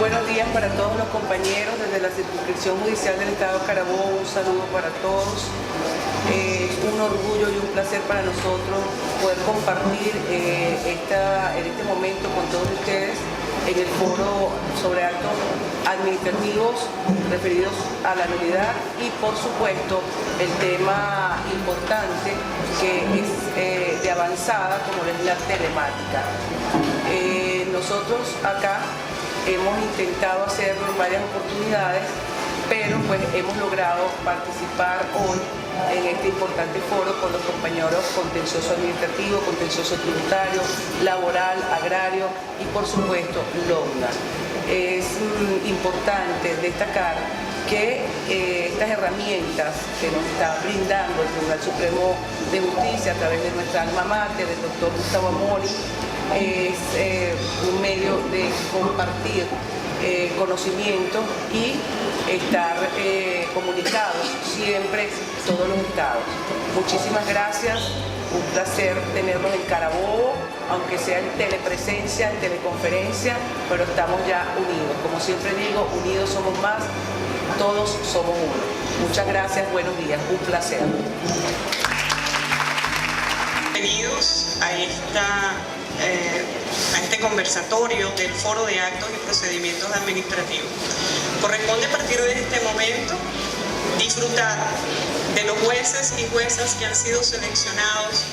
Buenos días para todos los compañeros desde la circunscripción judicial del Estado Carabobo. Un saludo para todos. Es un orgullo y un placer para nosotros poder compartir en este momento con todos ustedes en el foro sobre actos administrativos referidos a la nulidad y, por supuesto, el tema importante que es de avanzada como es la telemática. Nosotros acá hemos intentado hacerlo en varias oportunidades, pero pues hemos logrado participar hoy en este importante foro con los compañeros contencioso administrativo, contencioso tributario, laboral, agrario y por supuesto LOGNA. Es importante destacar que estas herramientas que nos está brindando el Tribunal Supremo de Justicia a través de nuestra alma mater, del doctor Gustavo Amori, es un medio de compartir conocimiento y estar comunicados siempre todos los estados. Muchísimas gracias, un placer tenerlos en Carabobo, aunque sea en telepresencia, en teleconferencia, pero estamos ya unidos. Como siempre digo, unidos somos más, todos somos uno. Muchas gracias, buenos días, un placer. Bienvenidos a este conversatorio del Foro de Actos y Procedimientos Administrativos. Corresponde a partir de este momento disfrutar de los jueces y juezas que han sido seleccionados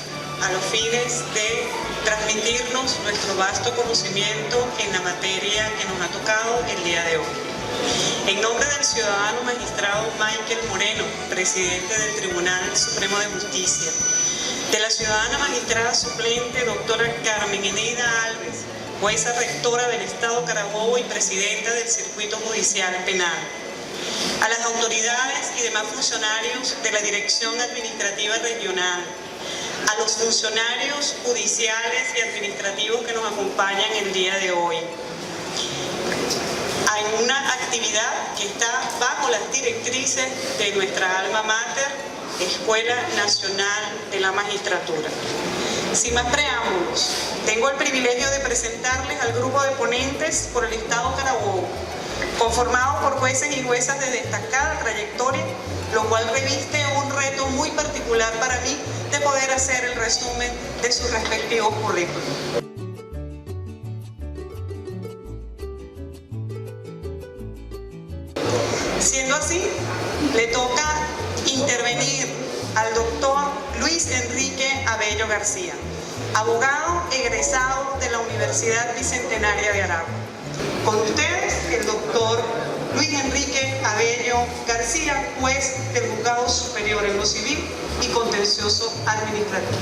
a los fines de transmitirnos nuestro vasto conocimiento en la materia que nos ha tocado el día de hoy. En nombre del ciudadano magistrado Michael Moreno, presidente del Tribunal Supremo de Justicia, de la ciudadana magistrada suplente doctora Carmen Eneida Alves, jueza rectora del Estado Carabobo y presidenta del Circuito Judicial Penal, a las autoridades y demás funcionarios de la Dirección Administrativa Regional, a los funcionarios judiciales y administrativos que nos acompañan el día de hoy. Hay una actividad que está bajo las directrices de nuestra alma mater, Escuela Nacional de la Magistratura. Sin más preámbulos, tengo el privilegio de presentarles al grupo de ponentes por el Estado Carabobo, conformado por jueces y juezas de destacada trayectoria, lo cual reviste un reto muy particular para mí de poder hacer el resumen de sus respectivos currículos. Siendo así, le toca intervenir al doctor Luis Enrique Abello García, abogado egresado de la Universidad Bicentenaria de Aragua. Con ustedes, el doctor Luis Enrique Abello García, juez del Juzgado Superior en lo Civil y Contencioso Administrativo.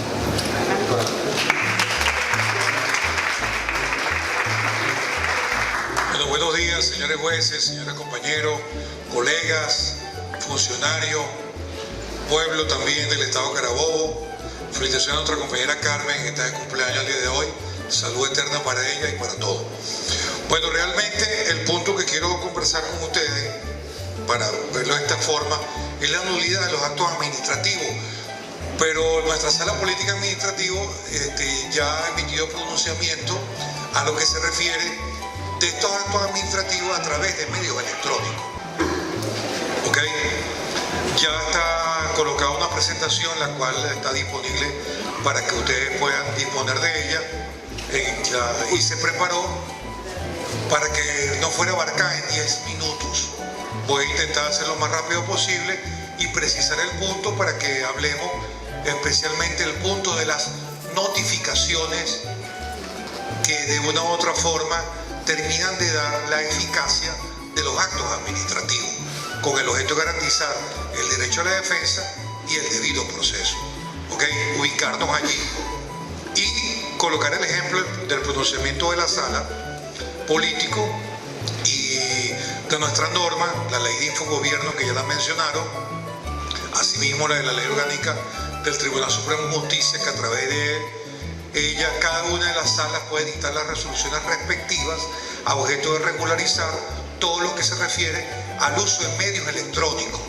Bueno, buenos días, señores jueces, señores compañeros, colegas, funcionarios, pueblo también del Estado Carabobo. Felicitaciones a nuestra compañera Carmen, que está de cumpleaños el día de hoy. Salud eterna para ella y para todos. Bueno, realmente el punto que quiero conversar con ustedes, para verlo de esta forma, es la nulidad de los actos administrativos. Pero nuestra sala política administrativa ya ha emitido pronunciamiento a lo que se refiere de estos actos administrativos a través de medios electrónicos. ¿Ok? Ya está colocada una presentación la cual está disponible para que ustedes puedan disponer de ella y se preparó para que no fuera abarcada en 10 minutos. Voy a intentar hacerlo lo más rápido posible y precisar el punto para que hablemos especialmente el punto de las notificaciones que de una u otra forma terminan de dar la eficacia de los actos administrativos, con el objeto de garantizar el derecho a la defensa y el debido proceso. ¿Okay? Ubicarnos allí y colocar el ejemplo del pronunciamiento de la sala político y de nuestra norma, la ley de infogobierno que ya la mencionaron, asimismo la de la ley orgánica del Tribunal Supremo de Justicia, que a través de ella cada una de las salas puede dictar las resoluciones respectivas a objeto de regularizar todo lo que se refiere al uso de medios electrónicos.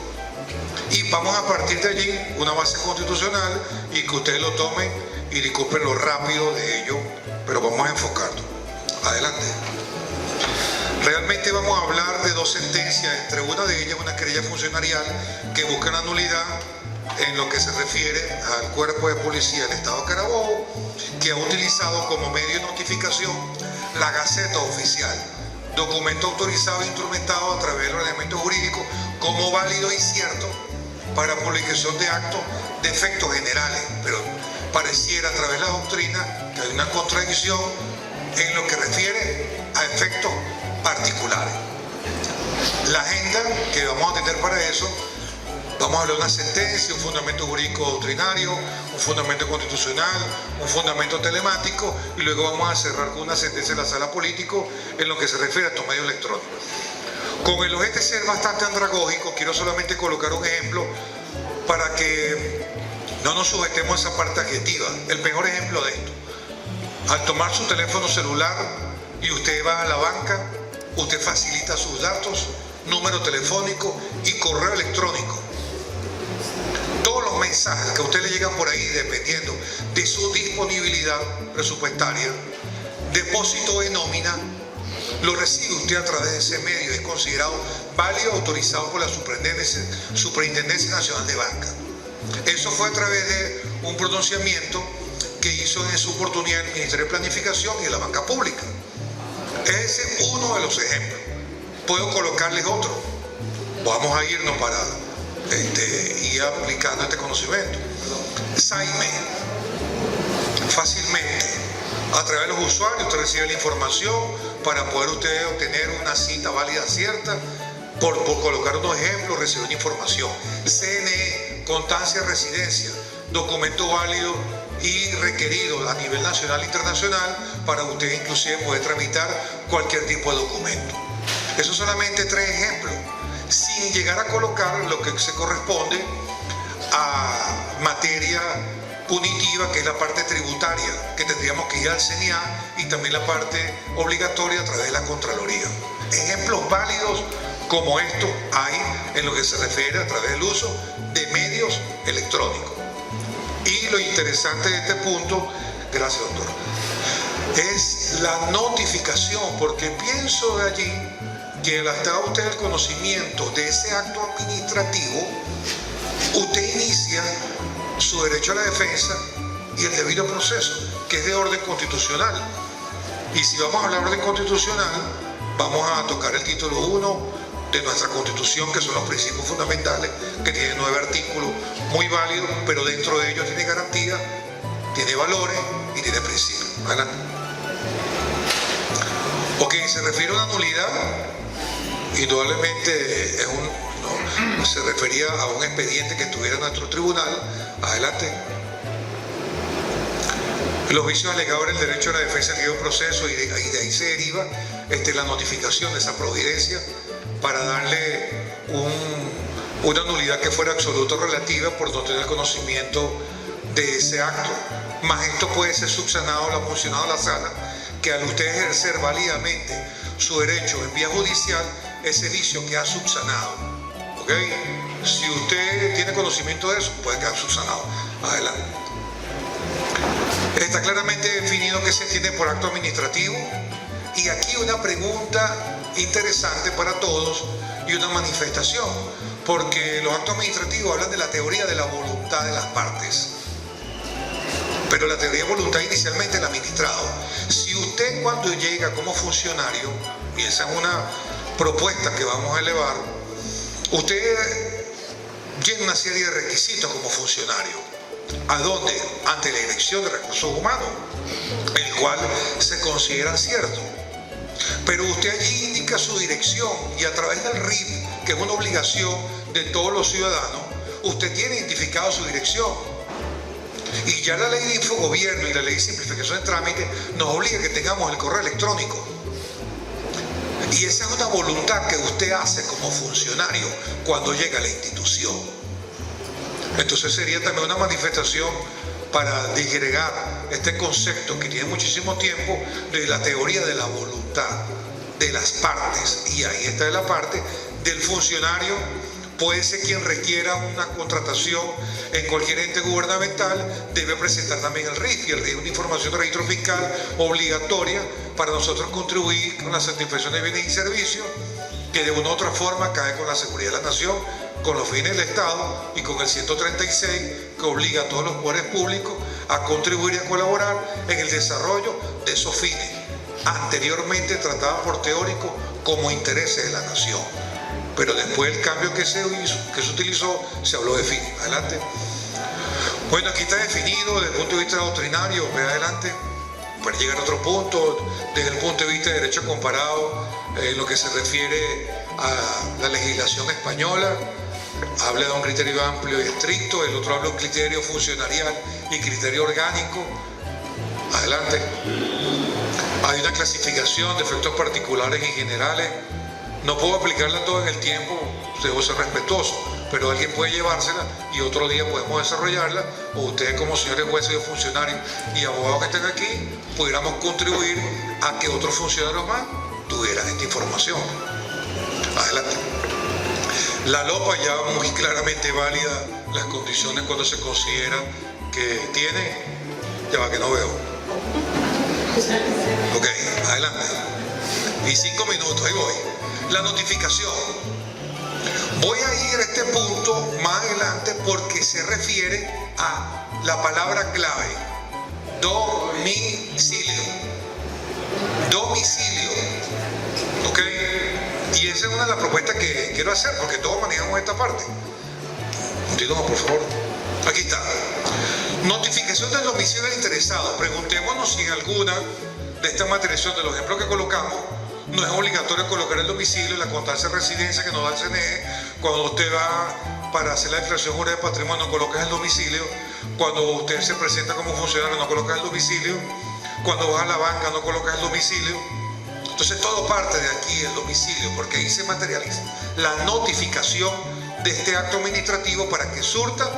Y vamos a partir de allí una base constitucional y que ustedes lo tomen y disculpen lo rápido de ello, pero vamos a enfocarlo. Adelante. Realmente vamos a hablar de dos sentencias, entre una de ellas una querella funcionarial que busca la nulidad en lo que se refiere al cuerpo de policía del Estado de Carabobo, que ha utilizado como medio de notificación la Gaceta Oficial, documento autorizado e instrumentado a través del ordenamiento jurídico como válido y cierto para publicación de actos de efectos generales, pero pareciera a través de la doctrina que hay una contradicción en lo que refiere a efectos particulares. La agenda que vamos a tener para eso, vamos a hablar de una sentencia, un fundamento jurídico doctrinario, un fundamento constitucional, un fundamento telemático y luego vamos a cerrar con una sentencia de la sala político en lo que se refiere a estos medios electrónicos. Con el objeto de ser bastante andragógico, quiero solamente colocar un ejemplo para que no nos sujetemos a esa parte adjetiva. El mejor ejemplo de esto: al tomar su teléfono celular y usted va a la banca, usted facilita sus datos, número telefónico y correo electrónico. Todos los mensajes que a usted le llegan por ahí, dependiendo de su disponibilidad presupuestaria, depósito de nómina, lo recibe usted a través de ese medio. Es considerado válido, autorizado por la Superintendencia Nacional de Banca. Eso fue a través de un pronunciamiento que hizo en su oportunidad el Ministerio de Planificación y de la Banca Pública. Ese es uno de los ejemplos. Puedo colocarles otro. Vamos a irnos para ir aplicando este conocimiento. SAIME. Fácilmente, a través de los usuarios, usted recibe la información para poder usted obtener una cita válida cierta. Por colocar unos ejemplos, recibe una información. CNE, constancia de residencia, documento válido y requerido a nivel nacional e internacional para usted inclusive poder tramitar cualquier tipo de documento. Esos son solamente 3 ejemplos, sin llegar a colocar lo que se corresponde a materia punitiva, que es la parte tributaria, que tendríamos que ir al CNA, y también la parte obligatoria a través de la Contraloría. Ejemplos válidos como estos hay en lo que se refiere a través del uso de medios electrónicos. Y lo interesante de este punto, gracias doctor, es la notificación, porque pienso de allí que al estar usted el conocimiento de ese acto administrativo, usted inicia su derecho a la defensa y el debido proceso, que es de orden constitucional. Y si vamos a hablar de orden constitucional, vamos a tocar el título 1 de nuestra Constitución, que son los principios fundamentales, que tiene 9 artículos muy válidos, pero dentro de ellos tiene garantía, tiene valores y tiene principios. Adelante. Ok, se refiere a una nulidad, indudablemente se refería a un expediente que estuviera en nuestro tribunal. Adelante. Los vicios alegados en el derecho a la defensa del debido proceso, y de ahí se deriva la notificación de esa providencia para darle una nulidad que fuera absoluta o relativa por no tener conocimiento de ese acto. Más esto puede ser subsanado, lo ha mencionado la sala, que al usted ejercer válidamente su derecho en vía judicial, ese vicio queda subsanado. ¿Ok? ¿ok? Si usted tiene conocimiento de eso, puede quedar subsanado. Adelante. Está claramente definido qué se entiende por acto administrativo. Y aquí una pregunta interesante para todos y una manifestación, porque los actos administrativos hablan de la teoría de la voluntad de las partes. Pero la teoría de voluntad inicialmente el administrado. Si usted cuando llega como funcionario, y esa es una propuesta que vamos a elevar, usted llena una serie de requisitos como funcionario. ¿A dónde? Ante la Dirección de Recursos Humanos, el cual se considera cierto. Pero usted allí indica su dirección y a través del RIF, que es una obligación de todos los ciudadanos, usted tiene identificado su dirección. Y ya la ley de infogobierno y la ley de simplificación de trámite nos obliga a que tengamos el correo electrónico. Y esa es una voluntad que usted hace como funcionario cuando llega a la institución. Entonces sería también una manifestación para disgregar este concepto que tiene muchísimo tiempo de la teoría de la voluntad de las partes. Y ahí está la parte del funcionario. Puede ser quien requiera una contratación en cualquier ente gubernamental, debe presentar también el RIF, y el RIF es una información de registro fiscal obligatoria para nosotros contribuir con la satisfacción de bienes y servicios, que de una u otra forma cae con la seguridad de la nación, con los fines del Estado y con el 136, que obliga a todos los poderes públicos a contribuir y a colaborar en el desarrollo de esos fines, anteriormente tratados por teóricos como intereses de la nación. Pero después del cambio que se utilizó, se habló de fin. Adelante. Bueno, aquí está definido desde el punto de vista doctrinario. Ve adelante. Para llegar a otro punto, desde el punto de vista de derecho comparado, en lo que se refiere a la legislación española, habla de un criterio amplio y estricto, el otro habla de un criterio funcionarial y criterio orgánico. Adelante. Hay una clasificación de efectos particulares y generales. No puedo aplicarla todo en el tiempo, debo ser respetuoso, pero alguien puede llevársela y otro día podemos desarrollarla, o ustedes como señores jueces y funcionarios y abogados que estén aquí, pudiéramos contribuir a que otros funcionarios más tuvieran esta información. Adelante. La LOPA ya muy claramente válida las condiciones cuando se considera que tiene, ya va que no veo. Ok, adelante. Y 5 minutos, ahí voy. La notificación. Voy a ir a este punto más adelante porque se refiere a la palabra clave. Domicilio. Domicilio. ¿Ok? Y esa es una de las propuestas que quiero hacer porque todos manejamos esta parte. Continúa, por favor. Aquí está. Notificación del domicilio del interesado. Preguntémonos si en alguna de estas materializaciones de los ejemplos que colocamos no es obligatorio colocar el domicilio en la constancia de residencia que nos da el CNE. Cuando usted va para hacer la declaración jurada de patrimonio, no colocas el domicilio. Cuando usted se presenta como funcionario, no colocas el domicilio. Cuando vas a la banca, no colocas el domicilio. Entonces todo parte de aquí, el domicilio, porque ahí se materializa la notificación de este acto administrativo para que surta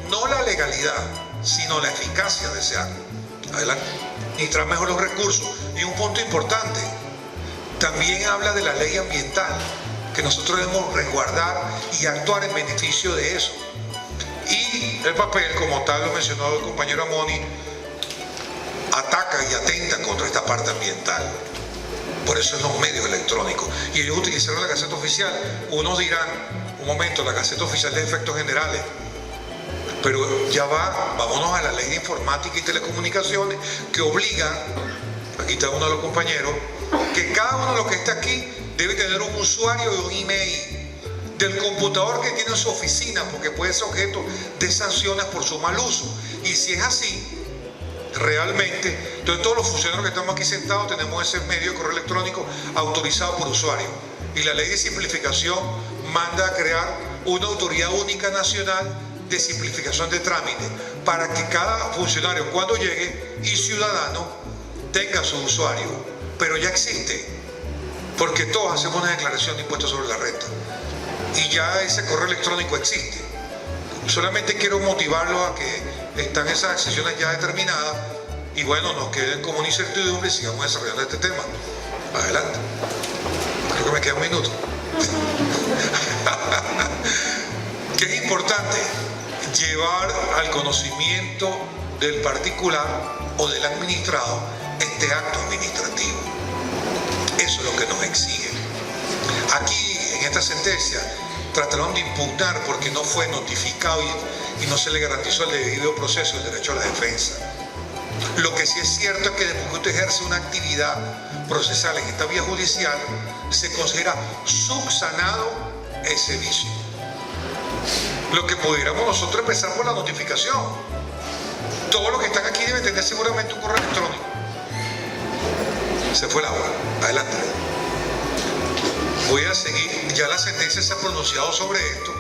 no la legalidad, sino la eficacia de ese acto. Adelante. Administrar mejor los recursos. Y un punto importante, también habla de la ley ambiental, que nosotros debemos resguardar y actuar en beneficio de eso. Y el papel, como tal lo mencionó el compañero Amoni, ataca y atenta contra esta parte ambiental. Por eso en los medios electrónicos. Y ellos utilizaron la Gaceta Oficial. Unos dirán, un momento, la Gaceta Oficial de efectos generales. Pero ya vámonos a la ley de informática y telecomunicaciones, que obliga, aquí está uno de los compañeros, que cada uno de los que está aquí debe tener un usuario y un email del computador que tiene en su oficina, porque puede ser objeto de sanciones por su mal uso. Y si es así, realmente, entonces todos los funcionarios que estamos aquí sentados tenemos ese medio de correo electrónico autorizado por usuario. Y la ley de simplificación manda a crear una autoridad única nacional de simplificación de trámite para que cada funcionario cuando llegue y ciudadano tenga su usuario. Pero ya existe, porque todos hacemos una declaración de impuestos sobre la renta y ya ese correo electrónico existe. Solamente quiero motivarlos a que están esas sesiones ya determinadas y bueno, nos queden como una incertidumbre y sigamos desarrollando este tema. Adelante. Creo que me queda un minuto. que es importante llevar al conocimiento del particular o del administrado este acto administrativo. Eso es lo que nos exige. Aquí, en esta sentencia, trataron de impugnar porque no fue notificado y no se le garantizó el debido proceso del derecho a la defensa. Lo que sí es cierto es que después que usted ejerce una actividad procesal en esta vía judicial, se considera subsanado ese vicio. Lo que pudiéramos nosotros empezar por la notificación. Todos los que están aquí deben tener seguramente un correo electrónico. Se fue el agua. Adelante. Voy a seguir. Ya la sentencia se ha pronunciado sobre esto.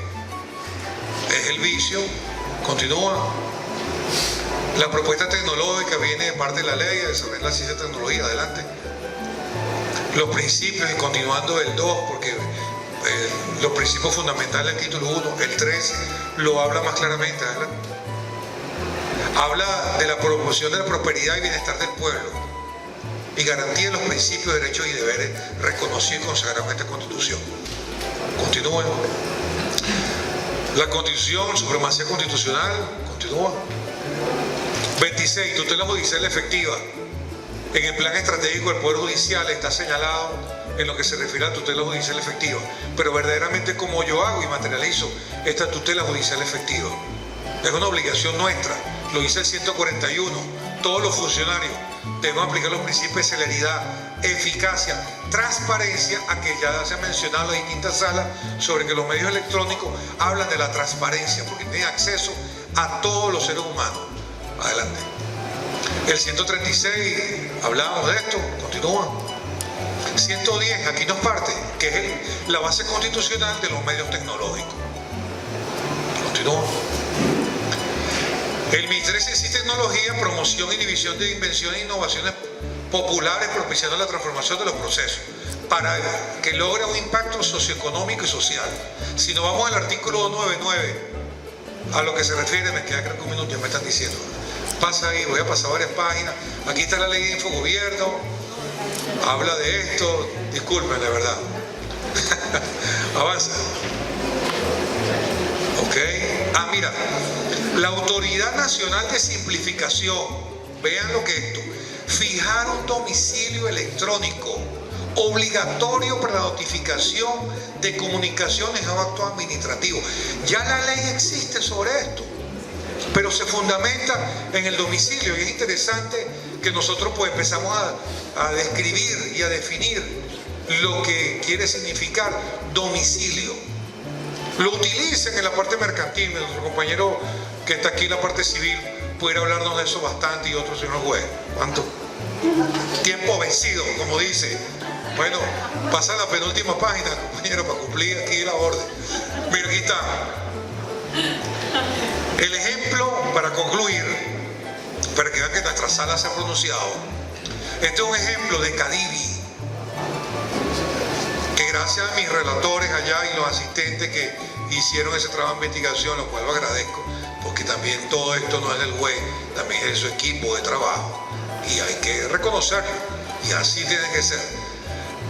Es el vicio. Continúa. La propuesta tecnológica viene de parte de la ley de desarrollar la ciencia y tecnología. Adelante. Los principios, y continuando el 2, porque los principios fundamentales del título 1, el 3 lo habla más claramente. Adelante. Habla de la promoción de la prosperidad y bienestar del pueblo y garantía de los principios, derechos y deberes reconocidos y consagrados en esta Constitución. Continúen. La Constitución, supremacía constitucional, continúa. 26. Tutela judicial efectiva. En el plan estratégico del Poder Judicial está señalado en lo que se refiere a tutela judicial efectiva, pero verdaderamente como yo hago y materializo esta tutela judicial efectiva. Es una obligación nuestra, lo dice el 141, todos los funcionarios deben aplicar los principios de celeridad, eficacia, transparencia, a que ya se ha mencionado en distintas salas sobre que los medios electrónicos hablan de la transparencia, porque tienen acceso a todos los seres humanos. Adelante. El 136, hablábamos de esto, continúa. 110, aquí nos parte, que es la base constitucional de los medios tecnológicos. Continúa. El Ministerio de Ciencia y Tecnología, promoción y división de invenciones e innovaciones populares, propiciando la transformación de los procesos, para que logre un impacto socioeconómico y social. Si nos vamos al artículo 299, a lo que se refiere, me queda creo que un minuto, ya me están diciendo. Pasa ahí, voy a pasar varias páginas. Aquí está la ley de infogobierno, habla de esto, disculpen, la verdad. Avanza. Ok. Ah, mira, la Autoridad Nacional de Simplificación, vean lo que es esto, fijar un domicilio electrónico obligatorio para la notificación de comunicaciones o actos administrativos. Ya la ley existe sobre esto, pero se fundamenta en el domicilio, y es interesante que nosotros pues empezamos a describir y a definir lo que quiere significar domicilio. Lo utilicen en la parte mercantil. Nuestro compañero que está aquí en la parte civil pudiera hablarnos de eso bastante, y otro señor juez. ¿Cuánto? Tiempo vencido, como dice. Bueno, pasa la penúltima página, compañero, para cumplir aquí la orden. Mira, aquí está. El ejemplo, para concluir, para que vean que nuestra sala se ha pronunciado. Este es un ejemplo de Cadivi, que gracias a mis relatores allá y los asistentes que hicieron ese trabajo de investigación, lo cual lo agradezco, porque también todo esto no es del juez, también es de su equipo de trabajo, y hay que reconocerlo, y así tiene que ser.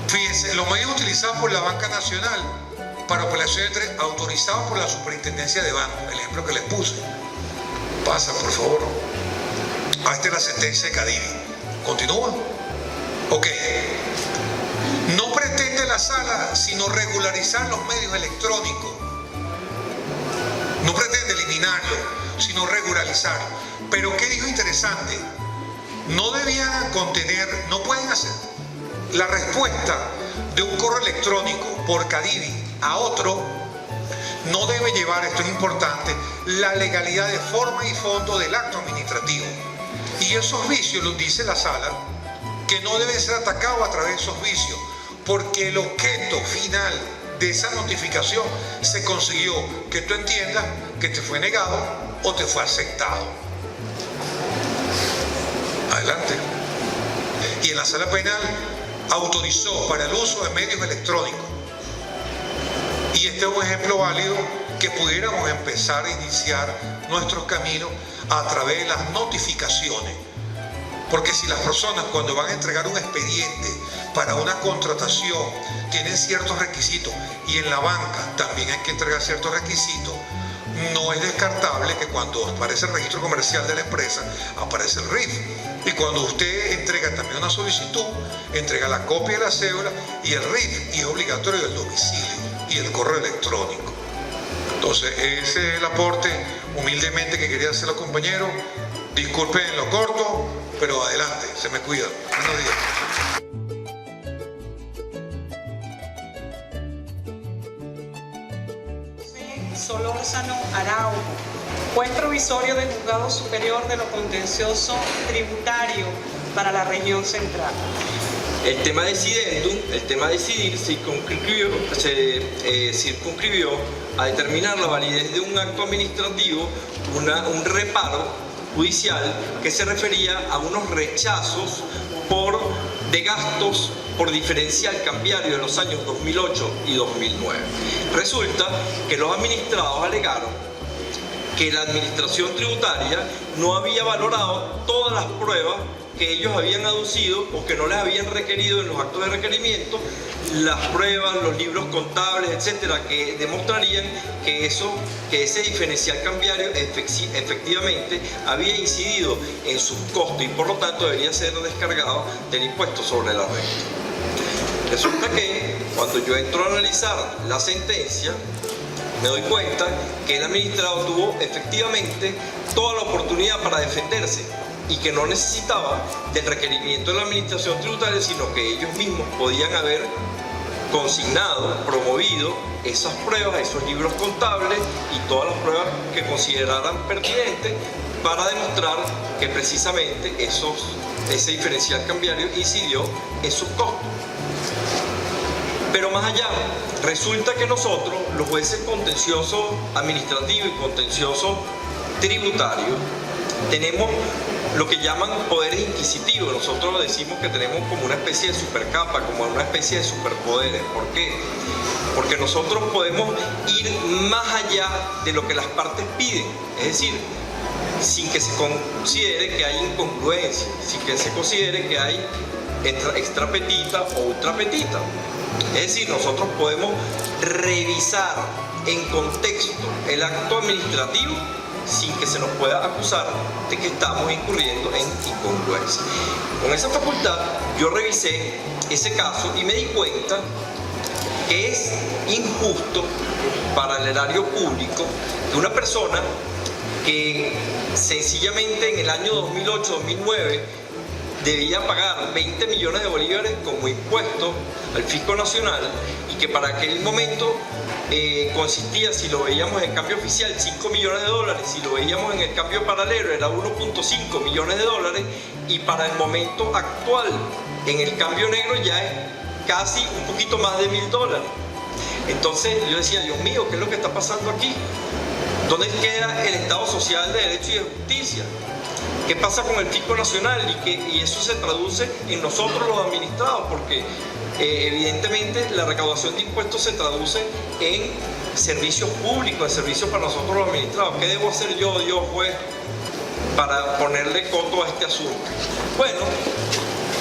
Fíjense, los medios utilizados por la Banca Nacional para operaciones autorizados por la Superintendencia de Bancos, el ejemplo que les puse. Pasa, por favor. Esta es la sentencia de Cadivi. Continúa. Ok. No pretende la sala sino regularizar los medios electrónicos. No pretende eliminarlo, sino regularizarlo. Pero ¿qué dijo interesante? No debían contener, no pueden hacer la respuesta de un correo electrónico por Cadivi a otro, no debe llevar, esto es importante, la legalidad de forma y fondo del acto administrativo. Y esos vicios, los dice la sala, que no deben ser atacados a través de esos vicios, porque el objeto final de esa notificación se consiguió que tú entiendas que te fue negado o te fue aceptado. Adelante. Y en la sala penal autorizó para el uso de medios electrónicos. Y este es un ejemplo válido que pudiéramos empezar a iniciar nuestros caminos a través de las notificaciones. Porque si las personas cuando van a entregar un expediente para una contratación tienen ciertos requisitos y en la banca también hay que entregar ciertos requisitos, no es descartable que cuando aparece el registro comercial de la empresa aparece el RIF. Y cuando usted entrega también una solicitud, entrega la copia de la cédula y el RIF, y es obligatorio el domicilio y el correo electrónico. Entonces ese es el aporte humildemente que quería hacer los compañeros. Disculpen lo corto, pero adelante, se me cuidan. Buenos días. Solórzano Araujo, juez provisorio del Juzgado Superior de lo Contencioso Tributario para la región central. El tema decidendum, el tema decidir, se circunscribió a determinar la validez de un acto administrativo, un reparo judicial que se refería a unos rechazos de gastos por diferencial cambiario de los años 2008 y 2009. Resulta que los administrados alegaron que la administración tributaria no había valorado todas las pruebas que ellos habían aducido o que no les habían requerido en los actos de requerimiento, las pruebas, los libros contables, etcétera, que demostrarían que ese diferencial cambiario efectivamente había incidido en sus costos y por lo tanto debería ser descargado del impuesto sobre la renta. Resulta que cuando yo entro a analizar la sentencia, me doy cuenta que el administrado tuvo efectivamente toda la oportunidad para defenderse y que no necesitaba del requerimiento de la administración tributaria, sino que ellos mismos podían haber consignado, promovido esas pruebas, esos libros contables y todas las pruebas que consideraran pertinentes para demostrar que precisamente ese diferencial cambiario incidió en sus costos. Pero más allá, resulta que nosotros, los jueces contencioso administrativo y contencioso tributario, tenemos lo que llaman poderes inquisitivos. Nosotros decimos que tenemos como una especie de supercapa, como una especie de superpoderes. ¿Por qué? Porque nosotros podemos ir más allá de lo que las partes piden. Es decir, sin que se considere que hay incongruencia, sin que se considere que hay extra petita o ultra petita. Es decir, nosotros podemos revisar en contexto el acto administrativo sin que se nos pueda acusar de que estamos incurriendo en incongruencia. Con esa facultad yo revisé ese caso y me di cuenta que es injusto para el erario público que una persona que sencillamente en el año 2008-2009 debía pagar 20 millones de bolívares como impuesto al fisco nacional y que para aquel momento consistía, si lo veíamos en cambio oficial, 5 millones de dólares, si lo veíamos en el cambio paralelo era 1.5 millones de dólares y para el momento actual en el cambio negro ya es casi un poquito más de $1.000. Entonces yo decía, Dios mío, ¿qué es lo que está pasando aquí? ¿Dónde queda el Estado social de derecho y de justicia? ¿Qué pasa con el fisco nacional? Y eso se traduce en nosotros los administrados, porque evidentemente la recaudación de impuestos se traduce en servicios públicos, en servicios para nosotros los administrados. ¿Qué debo hacer yo juez, para ponerle coto a este asunto? Bueno,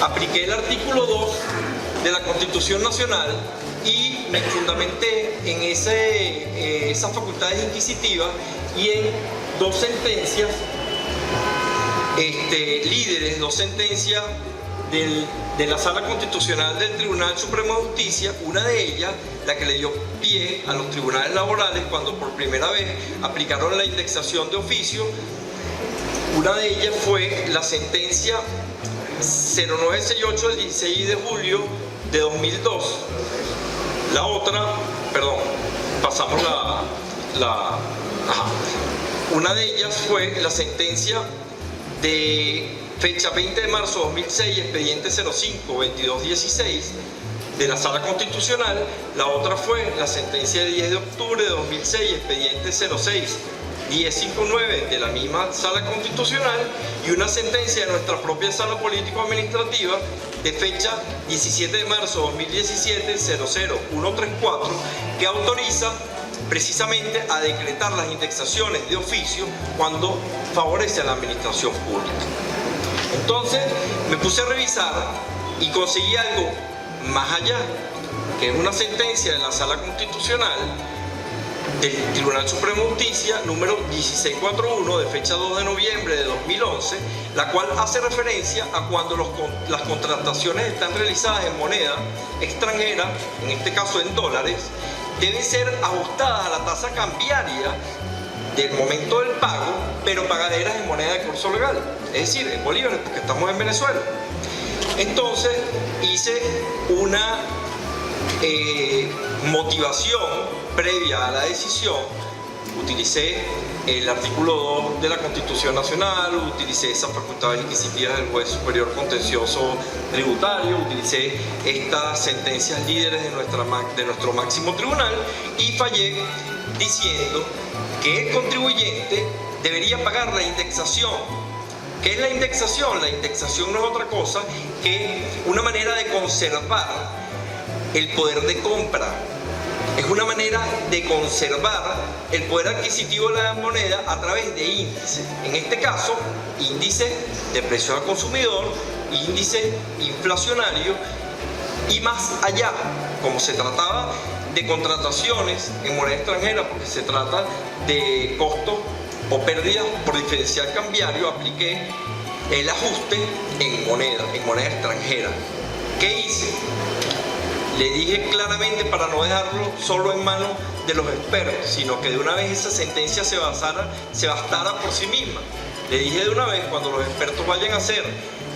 apliqué el artículo 2 de la Constitución Nacional y me fundamenté en esas facultades inquisitivas y en dos sentencias líderes, dos sentencias de la Sala Constitucional del Tribunal Supremo de Justicia, una de ellas, la que le dio pie a los tribunales laborales cuando por primera vez aplicaron la indexación de oficio. Una de ellas fue la sentencia 0968 del 16 de julio de 2002. La otra, perdón, pasamos una de ellas fue la sentencia de fecha 20 de marzo de 2006, expediente 05-2216 de la Sala Constitucional. La otra fue la sentencia de 10 de octubre de 2006, expediente 06-1059 de la misma Sala Constitucional, y una sentencia de nuestra propia Sala Político-Administrativa de fecha 17 de marzo de 2017, 00134, que autoriza precisamente a decretar las indexaciones de oficio cuando favorece a la administración pública. Entonces me puse a revisar y conseguí algo más allá, que es una sentencia de la Sala Constitucional del Tribunal Supremo de Justicia número 1641 de fecha 2 de noviembre de 2011, la cual hace referencia a cuando las contrataciones están realizadas en moneda extranjera, en este caso en dólares, deben ser ajustadas a la tasa cambiaria del momento del pago, pero pagaderas en moneda de curso legal, es decir, en bolívares, porque estamos en Venezuela. Entonces hice una motivación previa a la decisión, utilicé el artículo 2 de la Constitución Nacional, utilicé esas facultades inquisitivas del juez superior contencioso tributario, utilicé estas sentencias líderes de nuestro máximo tribunal y fallé diciendo que el contribuyente debería pagar la indexación. ¿Qué es la indexación? La indexación no es otra cosa que una manera de conservar el poder de compra. Es una manera de conservar el poder adquisitivo de la moneda a través de índices. En este caso, índice de precio al consumidor, índice inflacionario y más allá, como se trataba de contrataciones en moneda extranjera, porque se trata de costos o pérdidas por diferencial cambiario, apliqué el ajuste en moneda extranjera. ¿Qué hice? Le dije claramente, para no dejarlo solo en manos de los expertos, sino que de una vez esa sentencia se bastara por sí misma. Le dije de una vez, cuando los expertos vayan a hacer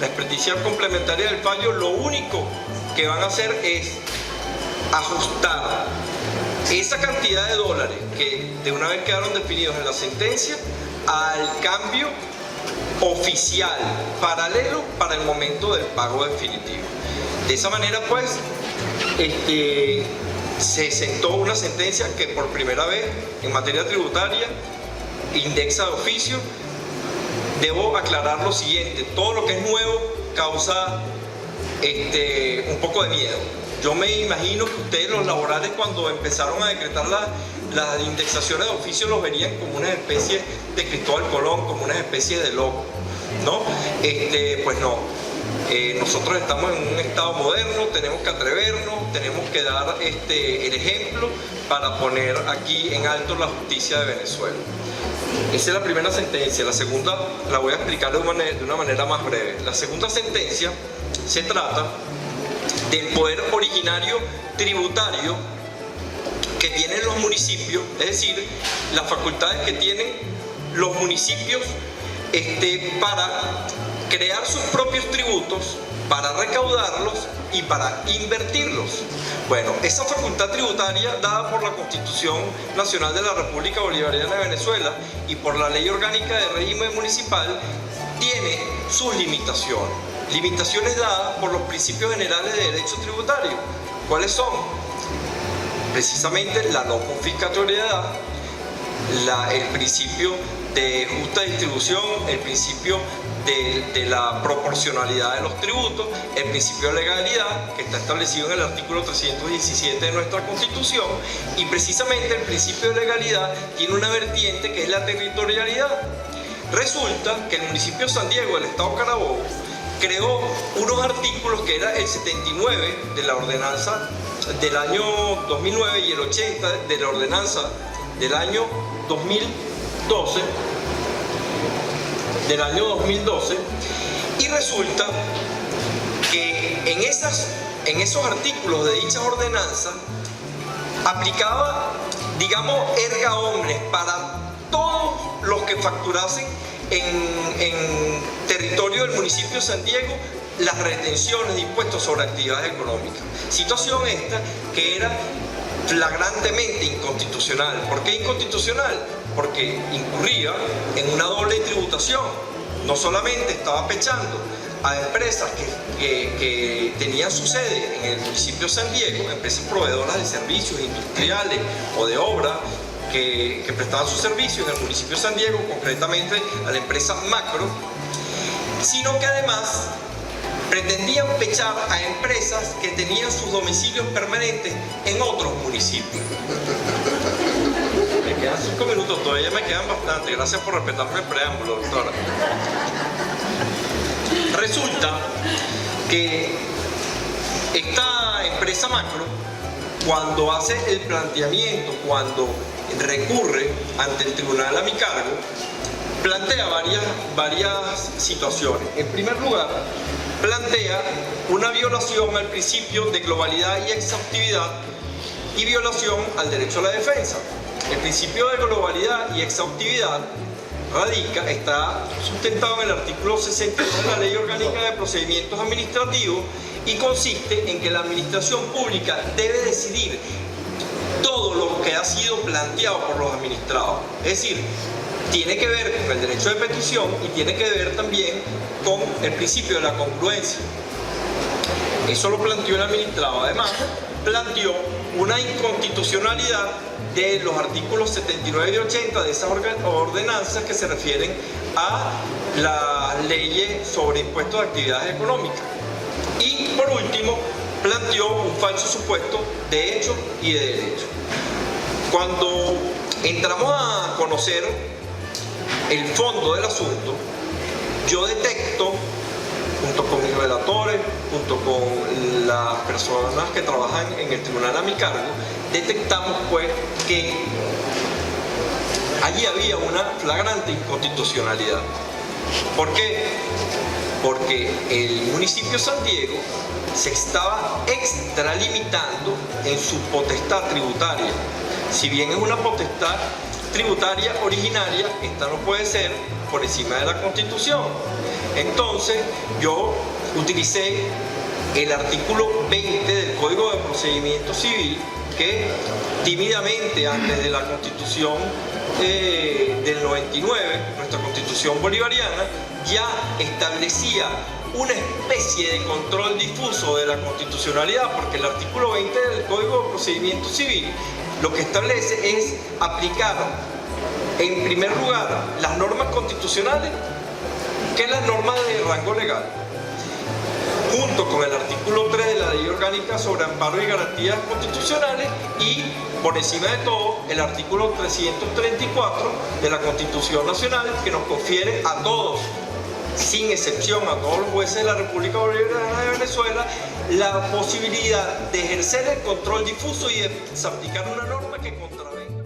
la experticia complementaria del fallo, lo único que van a hacer es ajustar esa cantidad de dólares que de una vez quedaron definidos en la sentencia al cambio oficial paralelo para el momento del pago definitivo. De esa manera, pues, se sentó una sentencia que por primera vez en materia tributaria indexa de oficio. Debo aclarar lo siguiente: todo lo que es nuevo causa un poco de miedo. Yo me imagino que ustedes, los laborales, cuando empezaron a decretar las indexaciones de oficio, los verían como una especie de Cristóbal Colón, como una especie de loco, ¿no? Pues no. Nosotros estamos en un estado moderno, tenemos que atrevernos, tenemos que dar el ejemplo para poner aquí en alto la justicia de Venezuela. Esa es la primera sentencia. La segunda la voy a explicar de una manera más breve. La segunda sentencia se trata del poder originario tributario que tienen los municipios, es decir, las facultades que tienen los municipios para crear sus propios tributos, para recaudarlos y para invertirlos. Bueno, esa facultad tributaria dada por la Constitución Nacional de la República Bolivariana de Venezuela y por la Ley Orgánica de Régimen Municipal tiene sus limitaciones. Limitaciones dadas por los principios generales de derecho tributario. ¿Cuáles son? Precisamente la no confiscatoriedad, el principio de justa distribución, el principio de la proporcionalidad de los tributos, el principio de legalidad, que está establecido en el artículo 317 de nuestra Constitución, y precisamente el principio de legalidad tiene una vertiente que es la territorialidad. Resulta que el municipio de San Diego, del estado Carabobo, creó unos artículos que era el 79 de la ordenanza del año 2009 y el 80 de la ordenanza del año 2012, y resulta que en esos artículos de dichas ordenanzas aplicaba, digamos, erga omnes para todos los que facturasen en territorio del municipio de San Diego las retenciones de impuestos sobre actividades económicas. Situación esta que era flagrantemente inconstitucional. ¿Por qué inconstitucional? Porque incurría en una doble tributación. No solamente estaba pechando a empresas que tenían su sede en el municipio de San Diego, empresas proveedoras de servicios industriales o de obra que prestaban sus servicios en el municipio de San Diego, concretamente a la empresa Macro, sino que además pretendían pechar a empresas que tenían sus domicilios permanentes en otros municipios. Me quedan 5 minutos, todavía me quedan bastante. Gracias por respetarme el preámbulo, doctora. Resulta que esta empresa Macro, cuando hace el planteamiento, cuando recurre ante el tribunal a mi cargo, plantea varias situaciones. En primer lugar, plantea una violación al principio de globalidad y exhaustividad y violación al derecho a la defensa. El principio de globalidad y exhaustividad está sustentado en el artículo 62 de la Ley Orgánica de Procedimientos Administrativos y consiste en que la administración pública debe decidir todo lo que ha sido planteado por los administrados. Es decir, tiene que ver con el derecho de petición y tiene que ver también con el principio de la congruencia. Eso lo planteó el administrado. Además, planteó una inconstitucionalidad de los artículos 79 y 80 de esas ordenanzas que se refieren a las leyes sobre impuestos de actividades económicas. Y por último, planteó un falso supuesto de hecho y de derecho. Cuando entramos a conocer el fondo del asunto, yo detecto, junto con mis relatores, junto con las personas que trabajan en el tribunal a mi cargo, detectamos pues que allí había una flagrante inconstitucionalidad. ¿Por qué? Porque el municipio de San Diego se estaba extralimitando en su potestad tributaria. Si bien es una potestad tributaria originaria, esta no puede ser por encima de la Constitución. Entonces yo utilicé el artículo 20 del Código de Procedimiento Civil, que tímidamente antes de la Constitución del 99, nuestra Constitución bolivariana, ya establecía una especie de control difuso de la constitucionalidad, porque el artículo 20 del Código de Procedimiento Civil lo que establece es aplicar en primer lugar las normas constitucionales, que es las normas de rango legal, junto con el artículo 3 de la Ley Orgánica sobre Amparo y Garantías Constitucionales y, por encima de todo, el artículo 334 de la Constitución Nacional, que nos confiere a todos, sin excepción a todos los jueces de la República Bolivariana de Venezuela, la posibilidad de ejercer el control difuso y de desaplicar una norma que contravenga.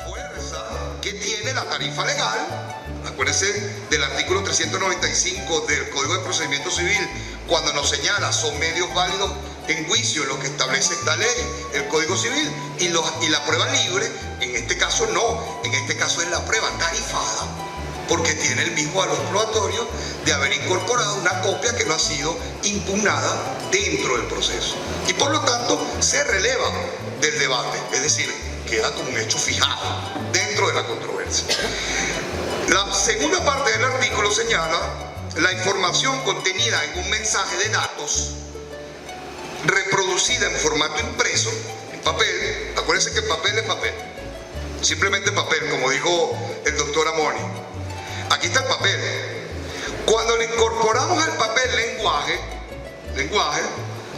Fuerza que tiene la tarifa legal, acuérdense del artículo 395 del Código de Procedimiento Civil, cuando nos señala son medios válidos en juicio lo que establece esta ley, el Código Civil, y la prueba libre. En este caso no, en este caso es la prueba tarifada, porque tiene el mismo valor probatorio de haber incorporado una copia que no ha sido impugnada dentro del proceso. Y por lo tanto se releva del debate, es decir, queda como un hecho fijado dentro de la controversia. La segunda parte del artículo señala la información contenida en un mensaje de datos reproducida en formato impreso, en papel. Acuérdense que el papel es papel, simplemente papel, como dijo el doctor Amoni. Aquí está el papel. Cuando le incorporamos al papel lenguaje,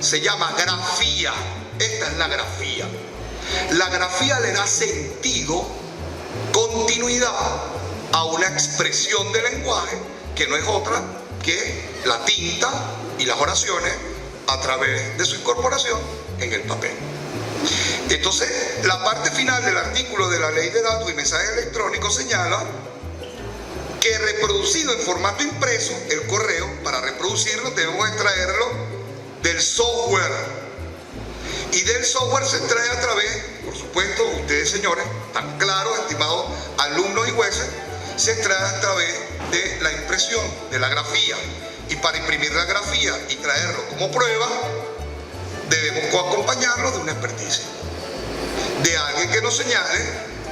se llama grafía. Esta es la grafía. La grafía le da sentido, continuidad a una expresión de lenguaje que no es otra que la tinta y las oraciones a través de su incorporación en el papel. Entonces, la parte final del artículo de la Ley de Datos y Mensajes Electrónicos señala que reproducido en formato impreso, el correo, para reproducirlo debemos extraerlo del software. Y del software se extrae a través, por supuesto, ustedes señores, tan claros, estimados alumnos y jueces, se extrae a través de la impresión, de la grafía. Y para imprimir la grafía y traerlo como prueba, debemos acompañarlo de una experticia, de alguien que nos señale,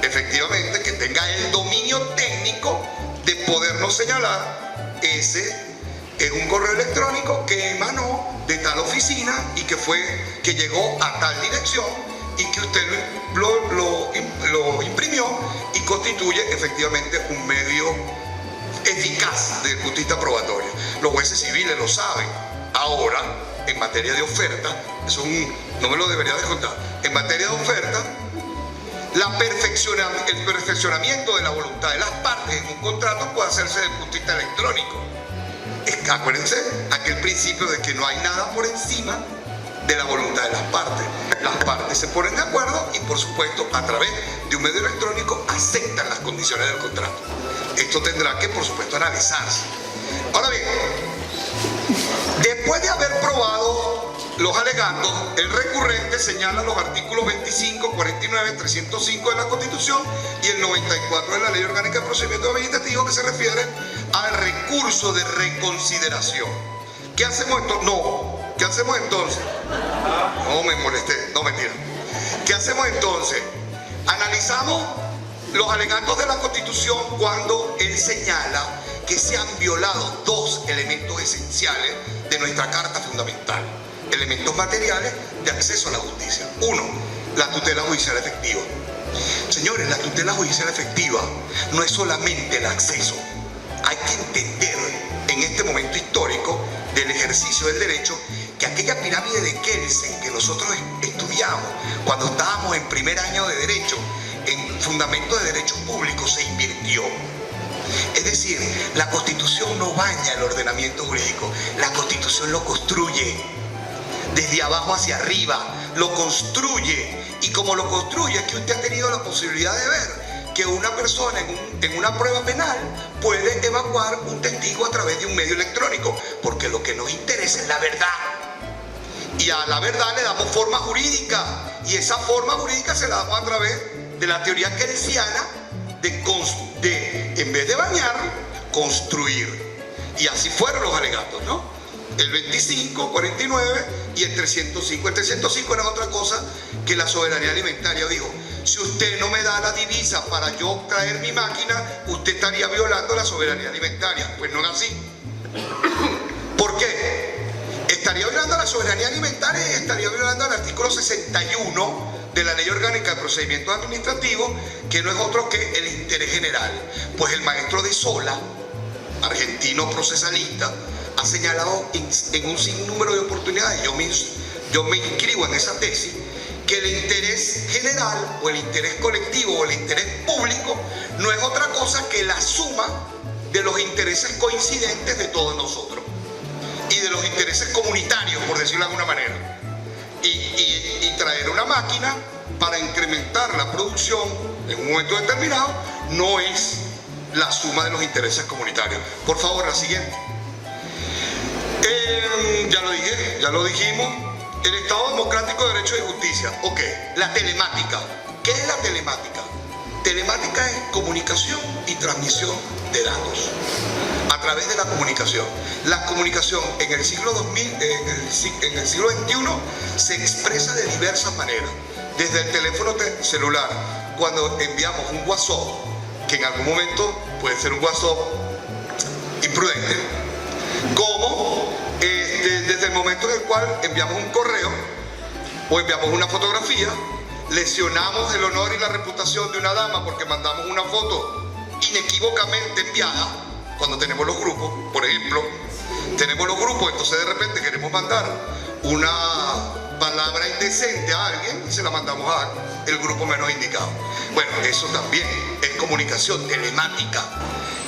efectivamente, que tenga el dominio técnico de podernos señalar, ese es un correo electrónico que emanó de tal oficina y que llegó a tal dirección y que usted lo imprimió y constituye efectivamente un medio eficaz de justicia probatoria. Los jueces civiles lo saben. Ahora, en materia de oferta, eso no me lo debería de contar, en materia de oferta, el perfeccionamiento de la voluntad de las partes en un contrato puede hacerse desde el punto de vista electrónico. Acuérdense aquel principio de que no hay nada por encima de la voluntad de las partes. Las partes se ponen de acuerdo y, por supuesto, a través de un medio electrónico aceptan las condiciones del contrato. Esto tendrá que, por supuesto, analizarse. Ahora bien, después de haber probado los alegatos, el recurrente señala los artículos 25, 49, 305 de la Constitución y el 94 de la Ley Orgánica de Procedimiento Administrativo, que se refiere al recurso de reconsideración. ¿Qué hacemos entonces? No. ¿Qué hacemos entonces? No me molesté, no, mentira. ¿Qué hacemos entonces? Analizamos los alegatos de la Constitución cuando él señala que se han violado dos elementos esenciales de nuestra Carta Fundamental, elementos materiales de acceso a la justicia. Uno, la tutela judicial efectiva. Señores, la tutela judicial efectiva no es solamente el acceso. Hay que entender en este momento histórico del ejercicio del derecho que aquella pirámide de Kelsen que nosotros estudiamos cuando estábamos en primer año de derecho, en fundamento de derecho público, se invirtió. Es decir, la Constitución no baña el ordenamiento jurídico, la Constitución lo construye desde abajo hacia arriba, lo construye, y como lo construye es que usted ha tenido la posibilidad de ver que una persona en una prueba penal puede evacuar un testigo a través de un medio electrónico, porque lo que nos interesa es la verdad. Y a la verdad le damos forma jurídica, y esa forma jurídica se la damos a través de la teoría kelsiana de en vez de bañar, construir. Y así fueron los alegatos, ¿no? El 25, 49 y el 305. El 305 era otra cosa que la soberanía alimentaria dijo: si usted no me da la divisa para yo traer mi máquina, usted estaría violando la soberanía alimentaria. Pues no es así. ¿Por qué? Estaría violando la soberanía alimentaria y estaría violando el artículo 61 de la Ley Orgánica de Procedimientos Administrativos, que no es otro que el interés general. Pues el maestro de Sola, argentino procesalista, ha señalado en un sinnúmero de oportunidades, yo me inscribo en esa tesis, que el interés general o el interés colectivo o el interés público no es otra cosa que la suma de los intereses coincidentes de todos nosotros y de los intereses comunitarios, por decirlo de alguna manera. Y traer una máquina para incrementar la producción en un momento determinado no es la suma de los intereses comunitarios. Por favor, la siguiente. Ya lo dije, ya lo dijimos. El Estado Democrático de Derecho y Justicia. Ok, la telemática. ¿Qué es la telemática? Telemática es comunicación y transmisión de datos a través de la comunicación. La comunicación en el siglo 2000, en el siglo XXI se expresa de diversas maneras. Desde el teléfono celular, cuando enviamos un WhatsApp, que en algún momento puede ser un WhatsApp imprudente, como desde el momento en el cual enviamos un correo o enviamos una fotografía, lesionamos el honor y la reputación de una dama porque mandamos una foto inequívocamente enviada. Cuando tenemos los grupos, por ejemplo, tenemos los grupos, entonces de repente queremos mandar una palabra indecente a alguien y se la mandamos al grupo menos indicado. Bueno, eso también es comunicación telemática,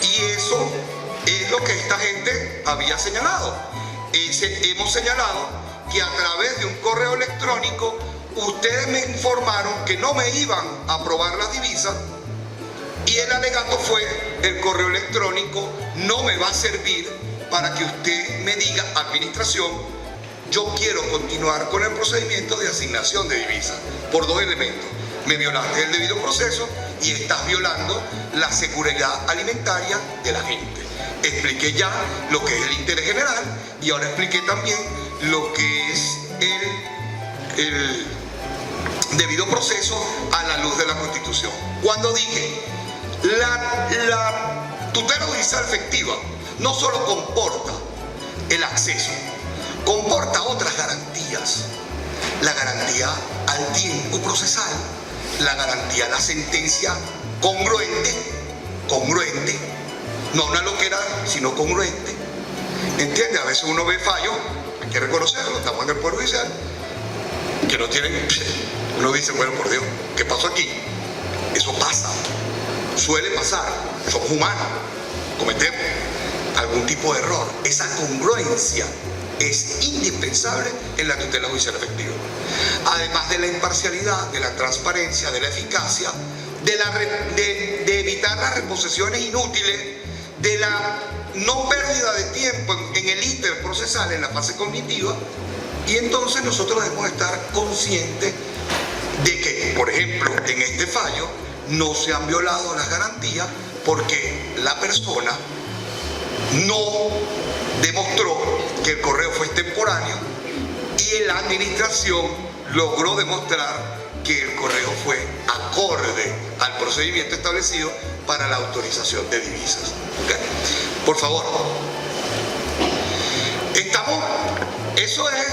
y eso es lo que esta gente había señalado. Hemos señalado que a través de un correo electrónico ustedes me informaron que no me iban a aprobar las divisas, y el alegato fue: el correo electrónico no me va a servir para que usted me diga, administración, yo quiero continuar con el procedimiento de asignación de divisas, por dos elementos: me violaste el debido proceso y estás violando la seguridad alimentaria de la gente. Expliqué ya lo que es el interés general y ahora expliqué también lo que es el debido proceso a la luz de la Constitución. Cuando dije la tutela judicial efectiva no solo comporta el acceso, comporta otras garantías: la garantía al tiempo procesal, la garantía a la sentencia congruente, no una loquera, sino congruente. ¿Entiende? A veces uno ve fallos, hay que reconocerlo, estamos en el Poder Judicial, que no tienen, uno dice, bueno, por Dios, ¿qué pasó aquí? Eso pasa, suele pasar, somos humanos, cometemos algún tipo de error. Esa congruencia es indispensable en la tutela judicial efectiva. Además de la imparcialidad, de la transparencia, de la eficacia, de evitar las reposiciones inútiles, de la no pérdida de tiempo en el íter procesal, en la fase cognitiva, y entonces nosotros debemos estar conscientes de que, por ejemplo, en este fallo no se han violado las garantías porque la persona no demostró que el correo fue extemporáneo y la administración logró demostrar que el correo fue acorde al procedimiento establecido para la autorización de divisas. ¿Okay? Por favor, eso es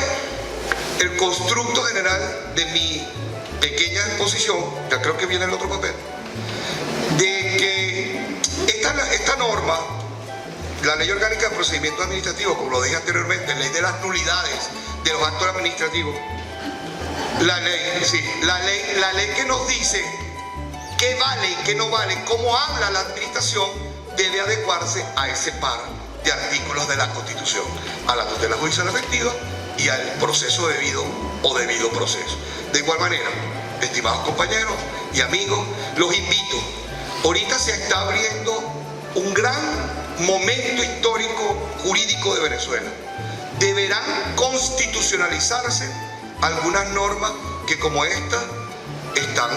el constructo general de mi pequeña exposición. Ya creo que viene el otro papel, de que esta norma, la Ley Orgánica de Procedimientos Administrativos, como lo dije anteriormente, ley de las nulidades de los actos administrativos, la ley que nos dice qué vale y qué no vale, cómo habla la administración, debe adecuarse a ese par de artículos de la Constitución, a la tutela judicial efectiva y al proceso debido o debido proceso. De igual manera, estimados compañeros y amigos, los invito. Ahorita se está abriendo un gran momento histórico jurídico de Venezuela. Deberán constitucionalizarse algunas normas que, como esta, están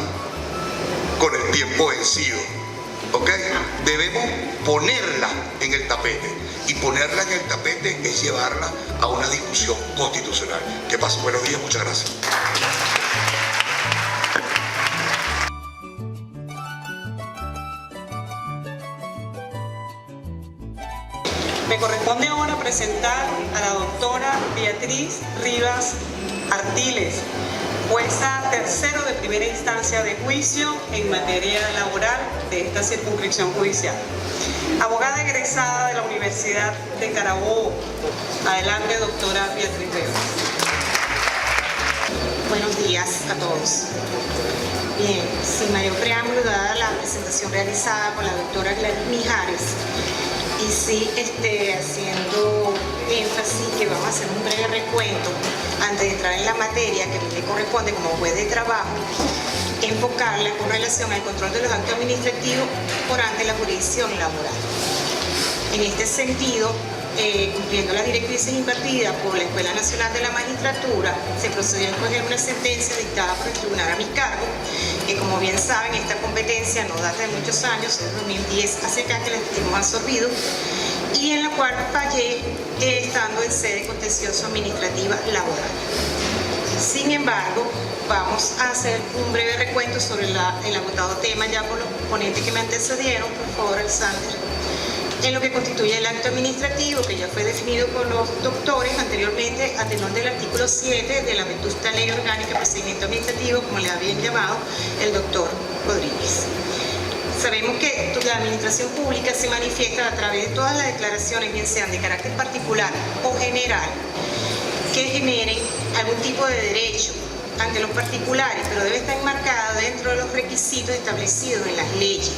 con el tiempo vencido. ¿Ok? Debemos ponerla en el tapete, y ponerla en el tapete es llevarla a una discusión constitucional. Que pasen buenos días, muchas gracias. Me corresponde ahora presentar a la doctora Beatriz Rivas Artiles, jueza tercero de primera instancia de juicio en materia laboral de esta circunscripción judicial. Abogada egresada de la Universidad de Carabobo. Adelante, doctora Beatriz Rivas. Buenos días a todos. Bien, sin mayor preámbulo, dada la presentación realizada por la doctora Gladys Mijares, y sí haciendo énfasis que vamos a hacer un breve recuento antes de entrar en la materia que me corresponde como juez de trabajo, enfocarla con relación al control de los actos administrativos por ante la jurisdicción laboral. En este sentido, cumpliendo las directrices impartidas por la Escuela Nacional de la Magistratura, se procedió a escoger una sentencia dictada por el tribunal a mi cargo, que, como bien saben, esta competencia no data de muchos años, es 2010 hacia acá que la hemos absorbido, y en la cual fallé estando en sede contencioso administrativa laboral. Sin embargo, vamos a hacer un breve recuento sobre el agotado tema ya por los ponentes que me antecedieron. Por favor, Alexander. En lo que constituye el acto administrativo, que ya fue definido por los doctores anteriormente a tenor del artículo 7 de la vetusta Ley Orgánica de Procedimiento Administrativo, como le habían llamado el doctor Rodríguez. Sabemos que la administración pública se manifiesta a través de todas las declaraciones, bien sean de carácter particular o general, que generen algún tipo de derecho ante los particulares, pero debe estar enmarcada dentro de los requisitos establecidos en las leyes.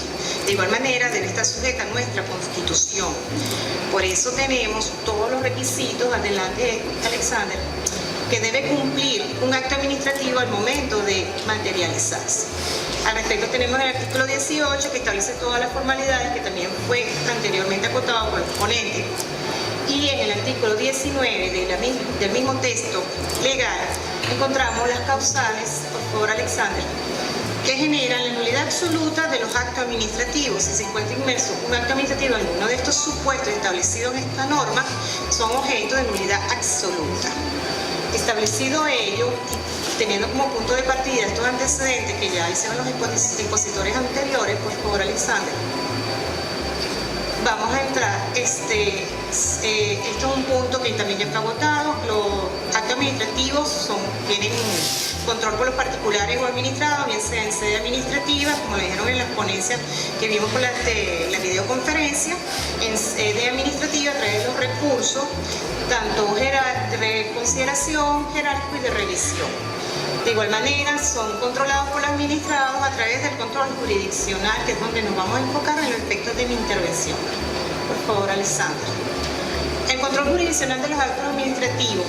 De igual manera, debe estar sujeta a nuestra Constitución. Por eso tenemos todos los requisitos, adelante Alexander, que debe cumplir un acto administrativo al momento de materializarse. Al respecto tenemos el artículo 18, que establece todas las formalidades, que también fue anteriormente acotado por el ponente. Y en el artículo 19 del mismo texto legal encontramos las causales, por favor Alexander, que generan la nulidad absoluta de los actos administrativos. Si se encuentra inmerso un acto administrativo en uno de estos supuestos establecidos en esta norma, son objeto de nulidad absoluta. Establecido ello, teniendo como punto de partida estos antecedentes que ya hicieron los expositores anteriores, por favor Alexander, vamos a entrar, esto es un punto que también ya está agotado. Los actos administrativos tienen control por los particulares o administrados, bien sea en sede administrativa, como le dijeron en las ponencias que vimos por la videoconferencia, en sede administrativa a través de los recursos, tanto de consideración, jerárquico y de revisión. De igual manera, son controlados por los administrados a través del control jurisdiccional, que es donde nos vamos a enfocar en los efectos de mi intervención. Por favor, Alessandra. El control jurisdiccional de los actos administrativos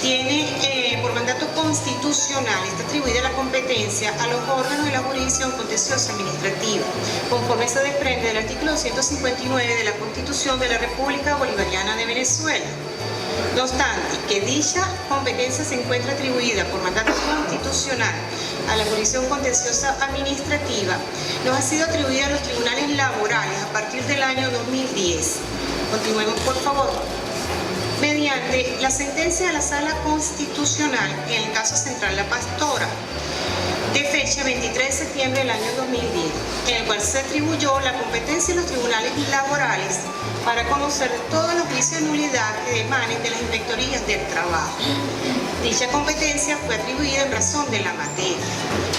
tiene por mandato constitucional, está atribuida la competencia a los órganos de la jurisdicción contenciosa administrativa, conforme se desprende del artículo 259 de la Constitución de la República Bolivariana de Venezuela. No obstante, que dicha competencia se encuentra atribuida por mandato constitucional a la jurisdicción contenciosa administrativa, nos ha sido atribuida a los tribunales laborales a partir del año 2010. Continuemos, por favor. Mediante la sentencia de la Sala Constitucional en el caso central La Pastora, de fecha 23 de septiembre del año 2010, en el cual se atribuyó la competencia de los tribunales laborales para conocer todos los juicios de nulidad que emanen de las inspectorías del trabajo. Dicha competencia fue atribuida en razón de la materia.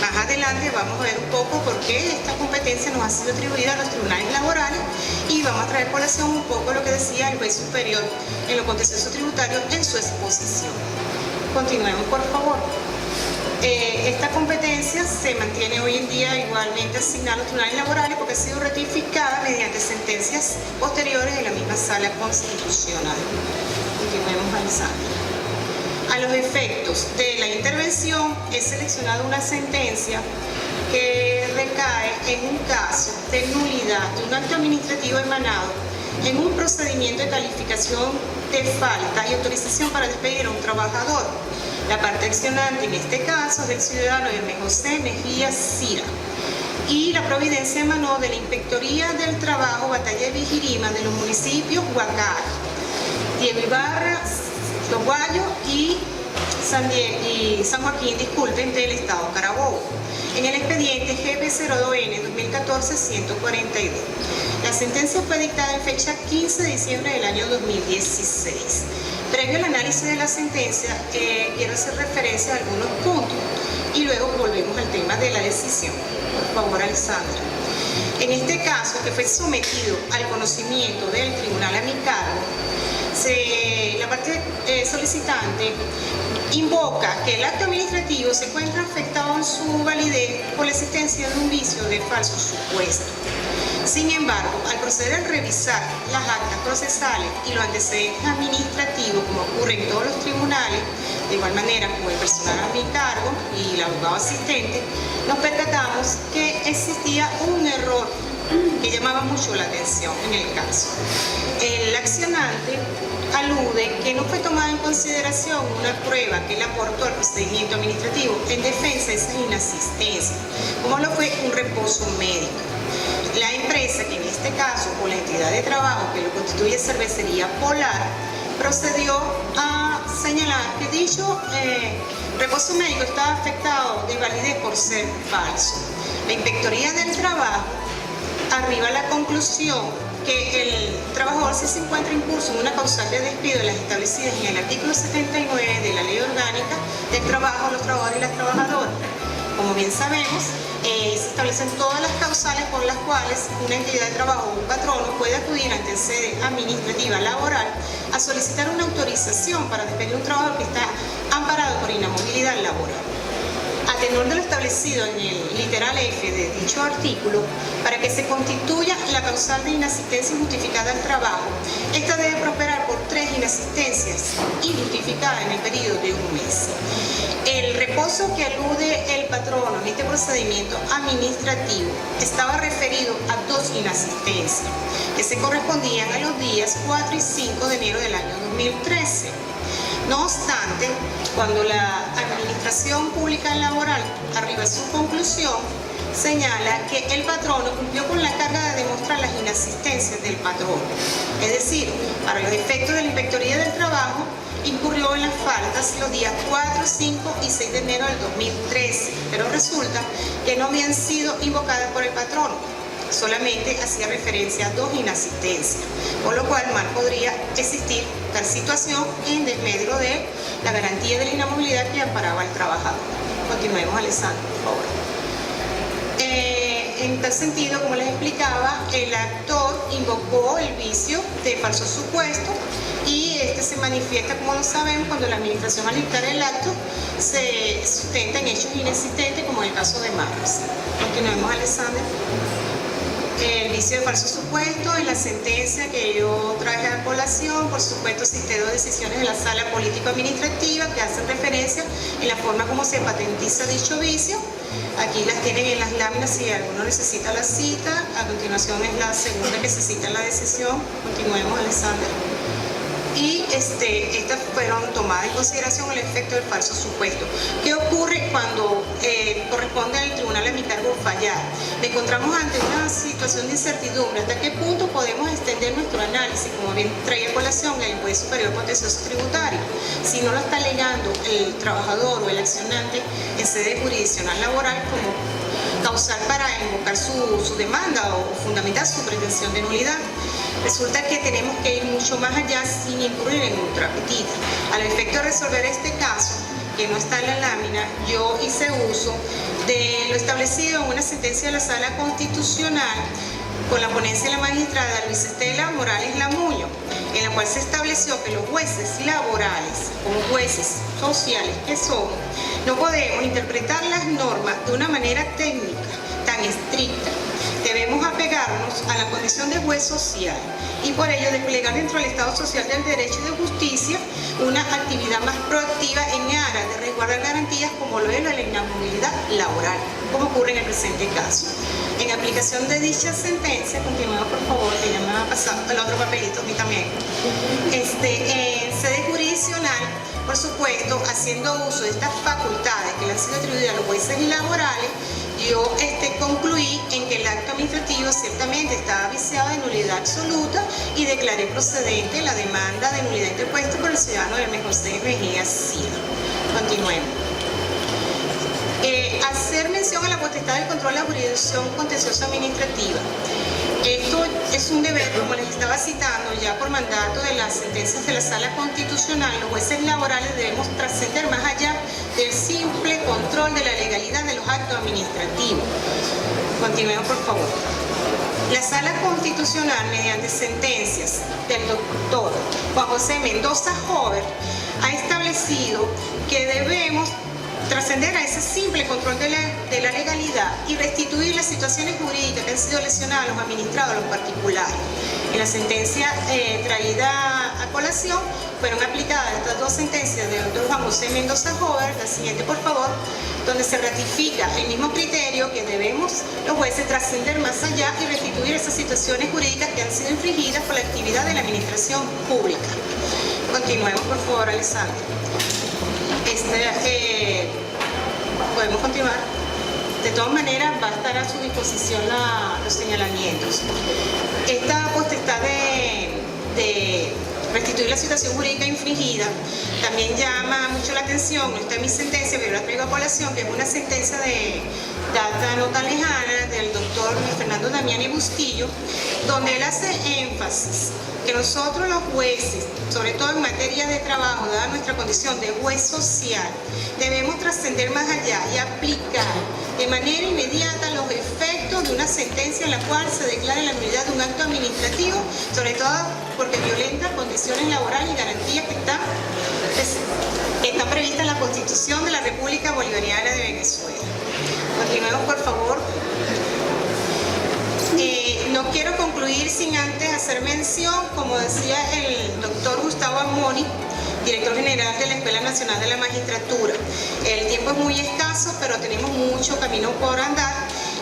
Más adelante vamos a ver un poco por qué esta competencia nos ha sido atribuida a los tribunales laborales y vamos a traer a colación un poco lo que decía el juez superior en lo contencioso tributario en su exposición. Continuemos, por favor. Esta competencia se mantiene hoy en día igualmente asignada a los tribunales laborales porque ha sido ratificada mediante sentencias posteriores de la misma Sala Constitucional. Continuemos avanzando. A los efectos de la intervención he seleccionado una sentencia que recae en un caso de nulidad de un acto administrativo emanado en un procedimiento de calificación de falta y autorización para despedir a un trabajador. La parte accionante en este caso es del ciudadano Hermes José Mejía Cira. Y la providencia emanó de la Inspectoría del Trabajo Batalla de Vigirima de los municipios Huacara, Diego Ibarra, Toguayo y San Joaquín, disculpen, del Estado Carabobo, en el expediente GB02N 2014-142. La sentencia fue dictada en fecha 15 de diciembre del año 2016. Previo al análisis de la sentencia, quiero hacer referencia a algunos puntos y luego volvemos al tema de la decisión. Por favor, Alessandra. En este caso, que fue sometido al conocimiento del tribunal a mi cargo, la parte solicitante invoca que el acto administrativo se encuentra afectado en su validez por la existencia de un vicio de falso supuesto. Sin embargo, al proceder a revisar las actas procesales y los antecedentes administrativos, como ocurre en todos los tribunales, de igual manera como el personal a mi cargo y el abogado asistente, nos percatamos que existía un error que llamaba mucho la atención en el caso. El accionante alude que no fue tomada en consideración una prueba que le aportó al procedimiento administrativo en defensa de esa inasistencia, como lo fue un reposo médico. La empresa, que en este caso, o la entidad de trabajo que lo constituye Cervecería Polar, procedió a señalar que dicho reposo médico estaba afectado de validez por ser falso. La Inspectoría del Trabajo arriba a la conclusión que el trabajador sí se encuentra en curso en una causal de despido de las establecidas en el artículo 79 de la Ley Orgánica del Trabajo, los trabajadores y las trabajadoras. Como bien sabemos, se establecen todas las causales por las cuales una entidad de trabajo o un patrono puede acudir ante sede administrativa laboral a solicitar una autorización para despedir a un trabajador que está amparado por inamovilidad laboral. A tenor de lo establecido en el literal F de dicho artículo, para que se constituya la causal de inasistencia injustificada al trabajo, esta debe prosperar por 3 inasistencias injustificadas en el periodo de un mes. El reposo que alude el patrono en este procedimiento administrativo estaba referido a 2 inasistencias, que se correspondían a los días 4 y 5 de enero del año 2013. No obstante, cuando la Administración Pública Laboral arriba a su conclusión, señala que el patrono cumplió con la carga de demostrar las inasistencias del patrono. Es decir, para los efectos de la Inspectoría del Trabajo, incurrió en las faltas los días 4, 5 y 6 de enero del 2013, pero resulta que no habían sido invocadas por el patrono. Solamente hacía referencia a 2 inasistencias, por lo cual mal podría existir tal situación en desmedro de la garantía de la inamovilidad que amparaba al trabajador. Continuemos, Alessandro, por favor. En tal sentido, como les explicaba, el actor invocó el vicio de falso supuesto y este se manifiesta, como lo sabemos, cuando la administración al dictar el acto se sustenta en hechos inexistentes, como en el caso de Marcos. Continuemos, Alexander. El vicio de falso supuesto, en la sentencia que yo traje a colación, por supuesto cité dos decisiones de la Sala Político-Administrativa que hacen referencia en la forma como se patentiza dicho vicio. Aquí las tienen en las láminas si alguno necesita la cita. A continuación es la segunda que se cita en la decisión. Continuemos, Alexander. Y estas fueron tomadas en consideración el efecto del falso supuesto. ¿Qué ocurre cuando corresponde al tribunal a mi cargo fallar? Me encontramos ante una situación de incertidumbre. ¿Hasta qué punto podemos extender nuestro análisis? Como bien traía a colación el juez superior contencioso tributario. Si no lo está alegando el trabajador o el accionante en sede jurisdiccional laboral como causal para invocar su demanda o fundamentar su pretensión de nulidad. Resulta que tenemos que ir mucho más allá sin incurrir en otra petita. Al efecto de resolver este caso, que no está en la lámina, yo hice uso de lo establecido en una sentencia de la Sala Constitucional con la ponencia de la magistrada Luis Estela Morales Lamuño, en la cual se estableció que los jueces laborales, como jueces sociales que somos, no podemos interpretar las normas de una manera técnica tan estricta. Debemos apegarnos a la condición de juez social y por ello desplegar dentro del Estado Social del Derecho y de Justicia una actividad más proactiva en aras de resguardar garantías como lo es la inamovilidad laboral, como ocurre en el presente caso. En aplicación de dicha sentencia, continuemos por favor, que ya me va a pasar el otro papelito a mí también. En sede jurisdiccional, por supuesto, haciendo uso de estas facultades que le han sido atribuidas a los jueces laborales, yo concluí en que el acto administrativo ciertamente estaba viciado de nulidad absoluta y declaré procedente la demanda de nulidad interpuesta por el ciudadano Hermes José Mejía Cid. Continuemos. Hacer mención a la potestad del control de la jurisdicción contenciosa administrativa. Esto es un deber, como les estaba citando, ya por mandato de las sentencias de la Sala Constitucional. Los jueces laborales debemos trascender más allá del simple control de la legalidad de los actos administrativos. Continuemos, por favor. La Sala Constitucional, mediante sentencias del doctor Juan José Mendoza Jover, ha establecido que debemos trascender a ese simple control de la legalidad y restituir las situaciones jurídicas que han sido lesionadas a los administrados, a los particulares. En la sentencia traída a colación fueron aplicadas estas dos sentencias del doctor Juan José Mendoza Jover, la siguiente por favor, donde se ratifica el mismo criterio que debemos los jueces trascender más allá y restituir esas situaciones jurídicas que han sido infringidas por la actividad de la administración pública. Continuemos por favor, Alexander. Podemos continuar. De todas maneras, va a estar a su disposición los señalamientos. Esta potestad de restituir la situación jurídica infringida también llama mucho la atención. No está en mi sentencia, pero la traigo a colación, que es una sentencia de data no tan lejana del doctor Fernando Damiani Bustillo, donde él hace énfasis que nosotros los jueces, sobre todo en materia de trabajo, dada nuestra condición de juez social, debemos trascender más allá y aplicar de manera inmediata los efectos de una sentencia en la cual se declara la nulidad de un acto administrativo, sobre todo porque violenta condiciones laborales y garantías que están previstas en la Constitución de la República Bolivariana de Venezuela. Continuemos, por favor. No quiero concluir sin antes hacer mención, como decía el doctor Gustavo Amoni, director general de la Escuela Nacional de la Magistratura. El tiempo es muy escaso, pero tenemos mucho camino por andar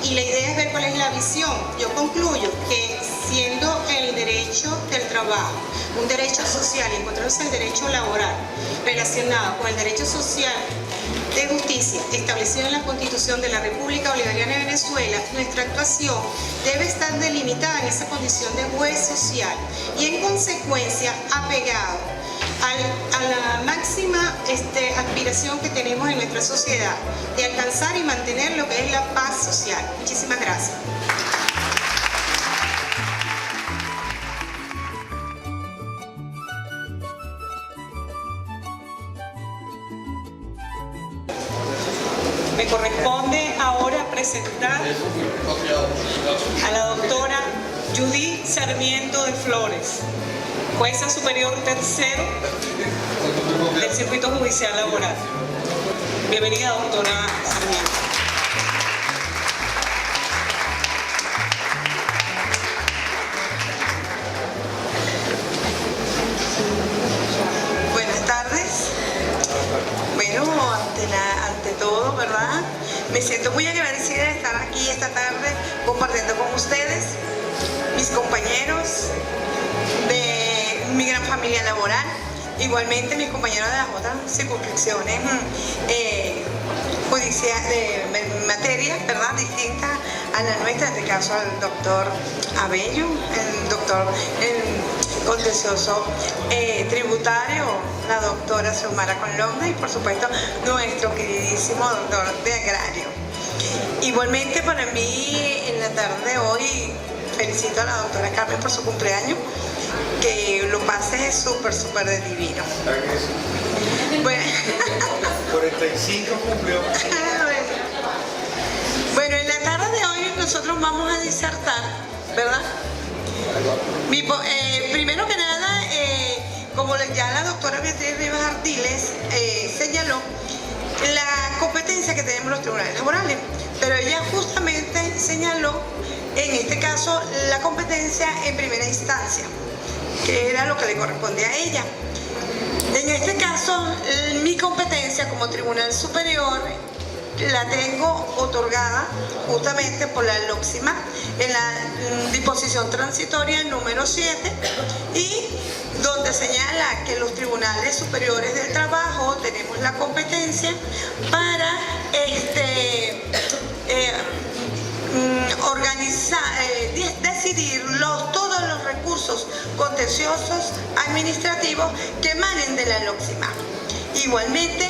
y la idea es ver cuál es la visión. Yo concluyo que siendo el derecho del trabajo un derecho social y encontrándose el derecho laboral relacionado con el derecho social de justicia establecido en la Constitución de la República Bolivariana de Venezuela, nuestra actuación debe estar delimitada en esa condición de juez social y en consecuencia apegado a la máxima aspiración que tenemos en nuestra sociedad de alcanzar y mantener lo que es la paz social. Muchísimas gracias. Me corresponde ahora presentar a la doctora Judith Sarmiento de Flores. jueza superior tercero del circuito judicial laboral. Bienvenida, doctora Sarmiento. Buenas tardes. Bueno, ante todo, ¿verdad? Me siento muy agradecida de estar aquí esta tarde compartiendo con ustedes, mis compañeros de mi gran familia laboral, igualmente mis compañeros de las otras circunscripciones judiciales, de materia, ¿verdad?, distinta a la nuestra, en este caso al doctor Abello, el doctor contencioso tributario, la doctora Xiomara Conlonda, y por supuesto nuestro queridísimo doctor de agrario. Igualmente para mí en la tarde de hoy felicito a la doctora Carmen por su cumpleaños, que lo pase súper de divino. Bueno, 45 cumplió. Bueno, en la tarde de hoy nosotros vamos a disertar, ¿verdad? Primero que nada, como ya la doctora Beatriz Rivas Ardiles señaló, la competencia que tenemos los tribunales laborales, pero ella justamente señaló, en este caso, la competencia en primera instancia, que era lo que le correspondía a ella. En este caso, mi competencia como tribunal superior la tengo otorgada justamente por la LOCSIMA en la disposición transitoria número 7, y donde señala que los tribunales superiores del trabajo tenemos la competencia para decidir todos los recursos contenciosos administrativos que emanen de la LOCSIMA. Igualmente,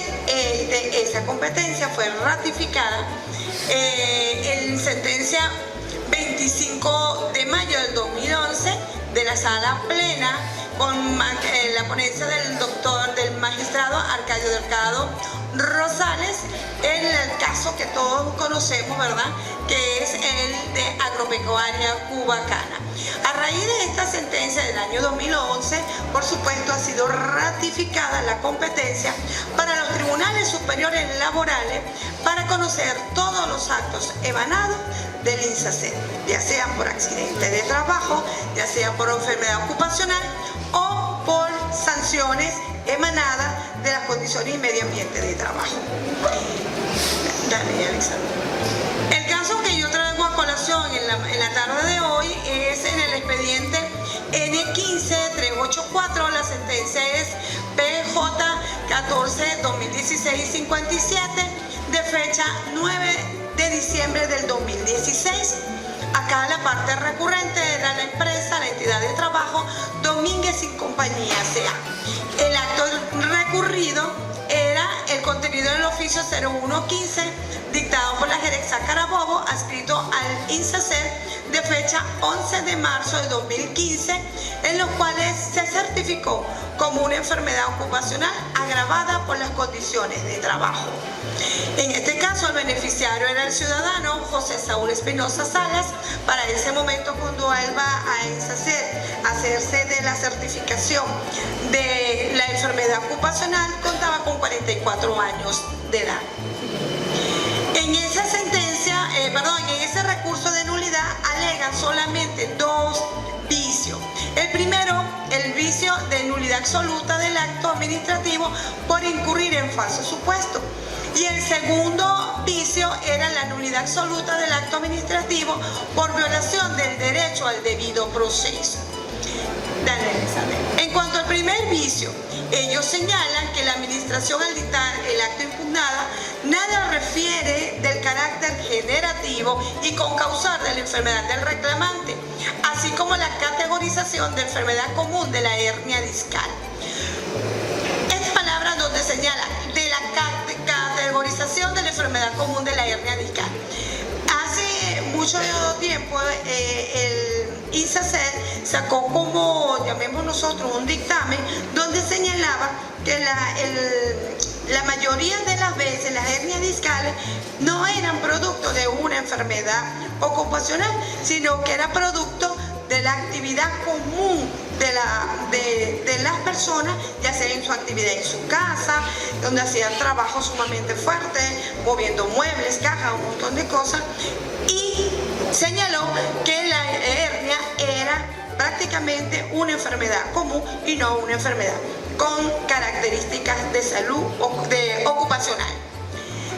esa competencia fue ratificada en sentencia 25 de mayo del 2011 de la Sala Plena, con la ponencia del magistrado Arcadio Delgado Rosales, en el caso que todos conocemos, ¿verdad?, que es el de Agropecuaria Cubacana. A raíz de esta sentencia del año 2011, por supuesto, ha sido ratificada la competencia para los tribunales superiores laborales para conocer todos los actos emanados del INSACER, ya sea por accidente de trabajo, ya sea por enfermedad ocupacional o por sanciones emanadas de las condiciones y medio ambiente de trabajo. Dale, Alexander. El caso que yo traigo a colación en la tarde de hoy es en el expediente N15-384, la sentencia es PJ 14-2016-57, de fecha 9 de diciembre del 2016. Acá la parte recurrente era la empresa, la entidad de trabajo Domínguez y Compañía S.A. El acto recurrido era el contenido del oficio 0115 dictado por la Gerexa Carabobo, adscrito al INSACER, de fecha 11 de marzo de 2015, en los cuales se certificó como una enfermedad ocupacional agravada por las condiciones de trabajo. En este caso, el beneficiario era el ciudadano José Saúl Espinosa Salas. Para ese momento, cuando él va a INSACER a hacerse de la certificación de la enfermedad ocupacional, contaba con 44 años de edad. En esa sentencia, en ese recurso de nulidad alegan solamente dos vicios. El primero, el vicio de nulidad absoluta del acto administrativo por incurrir en falso supuesto. Y el segundo vicio era la nulidad absoluta del acto administrativo por violación del derecho al debido proceso. En cuanto al primer vicio, ellos señalan que la administración al dictar el acto impugnado nada refiere del carácter generativo y concausar de la enfermedad del reclamante, así como la categorización de enfermedad común de la hernia discal. Esta palabra donde señala de la categorización de la enfermedad común de la hernia discal. Hace mucho tiempo el INSACER sacó como, llamemos nosotros, un dictamen donde señalaba que la mayoría de las veces las hernias discales no eran producto de una enfermedad ocupacional, sino que era producto de la actividad común de personas, ya sea en su actividad en su casa, donde hacían trabajo sumamente fuerte, moviendo muebles, cajas, un montón de cosas, y señaló que la hernia era prácticamente una enfermedad común y no una enfermedad con características de salud ocupacional.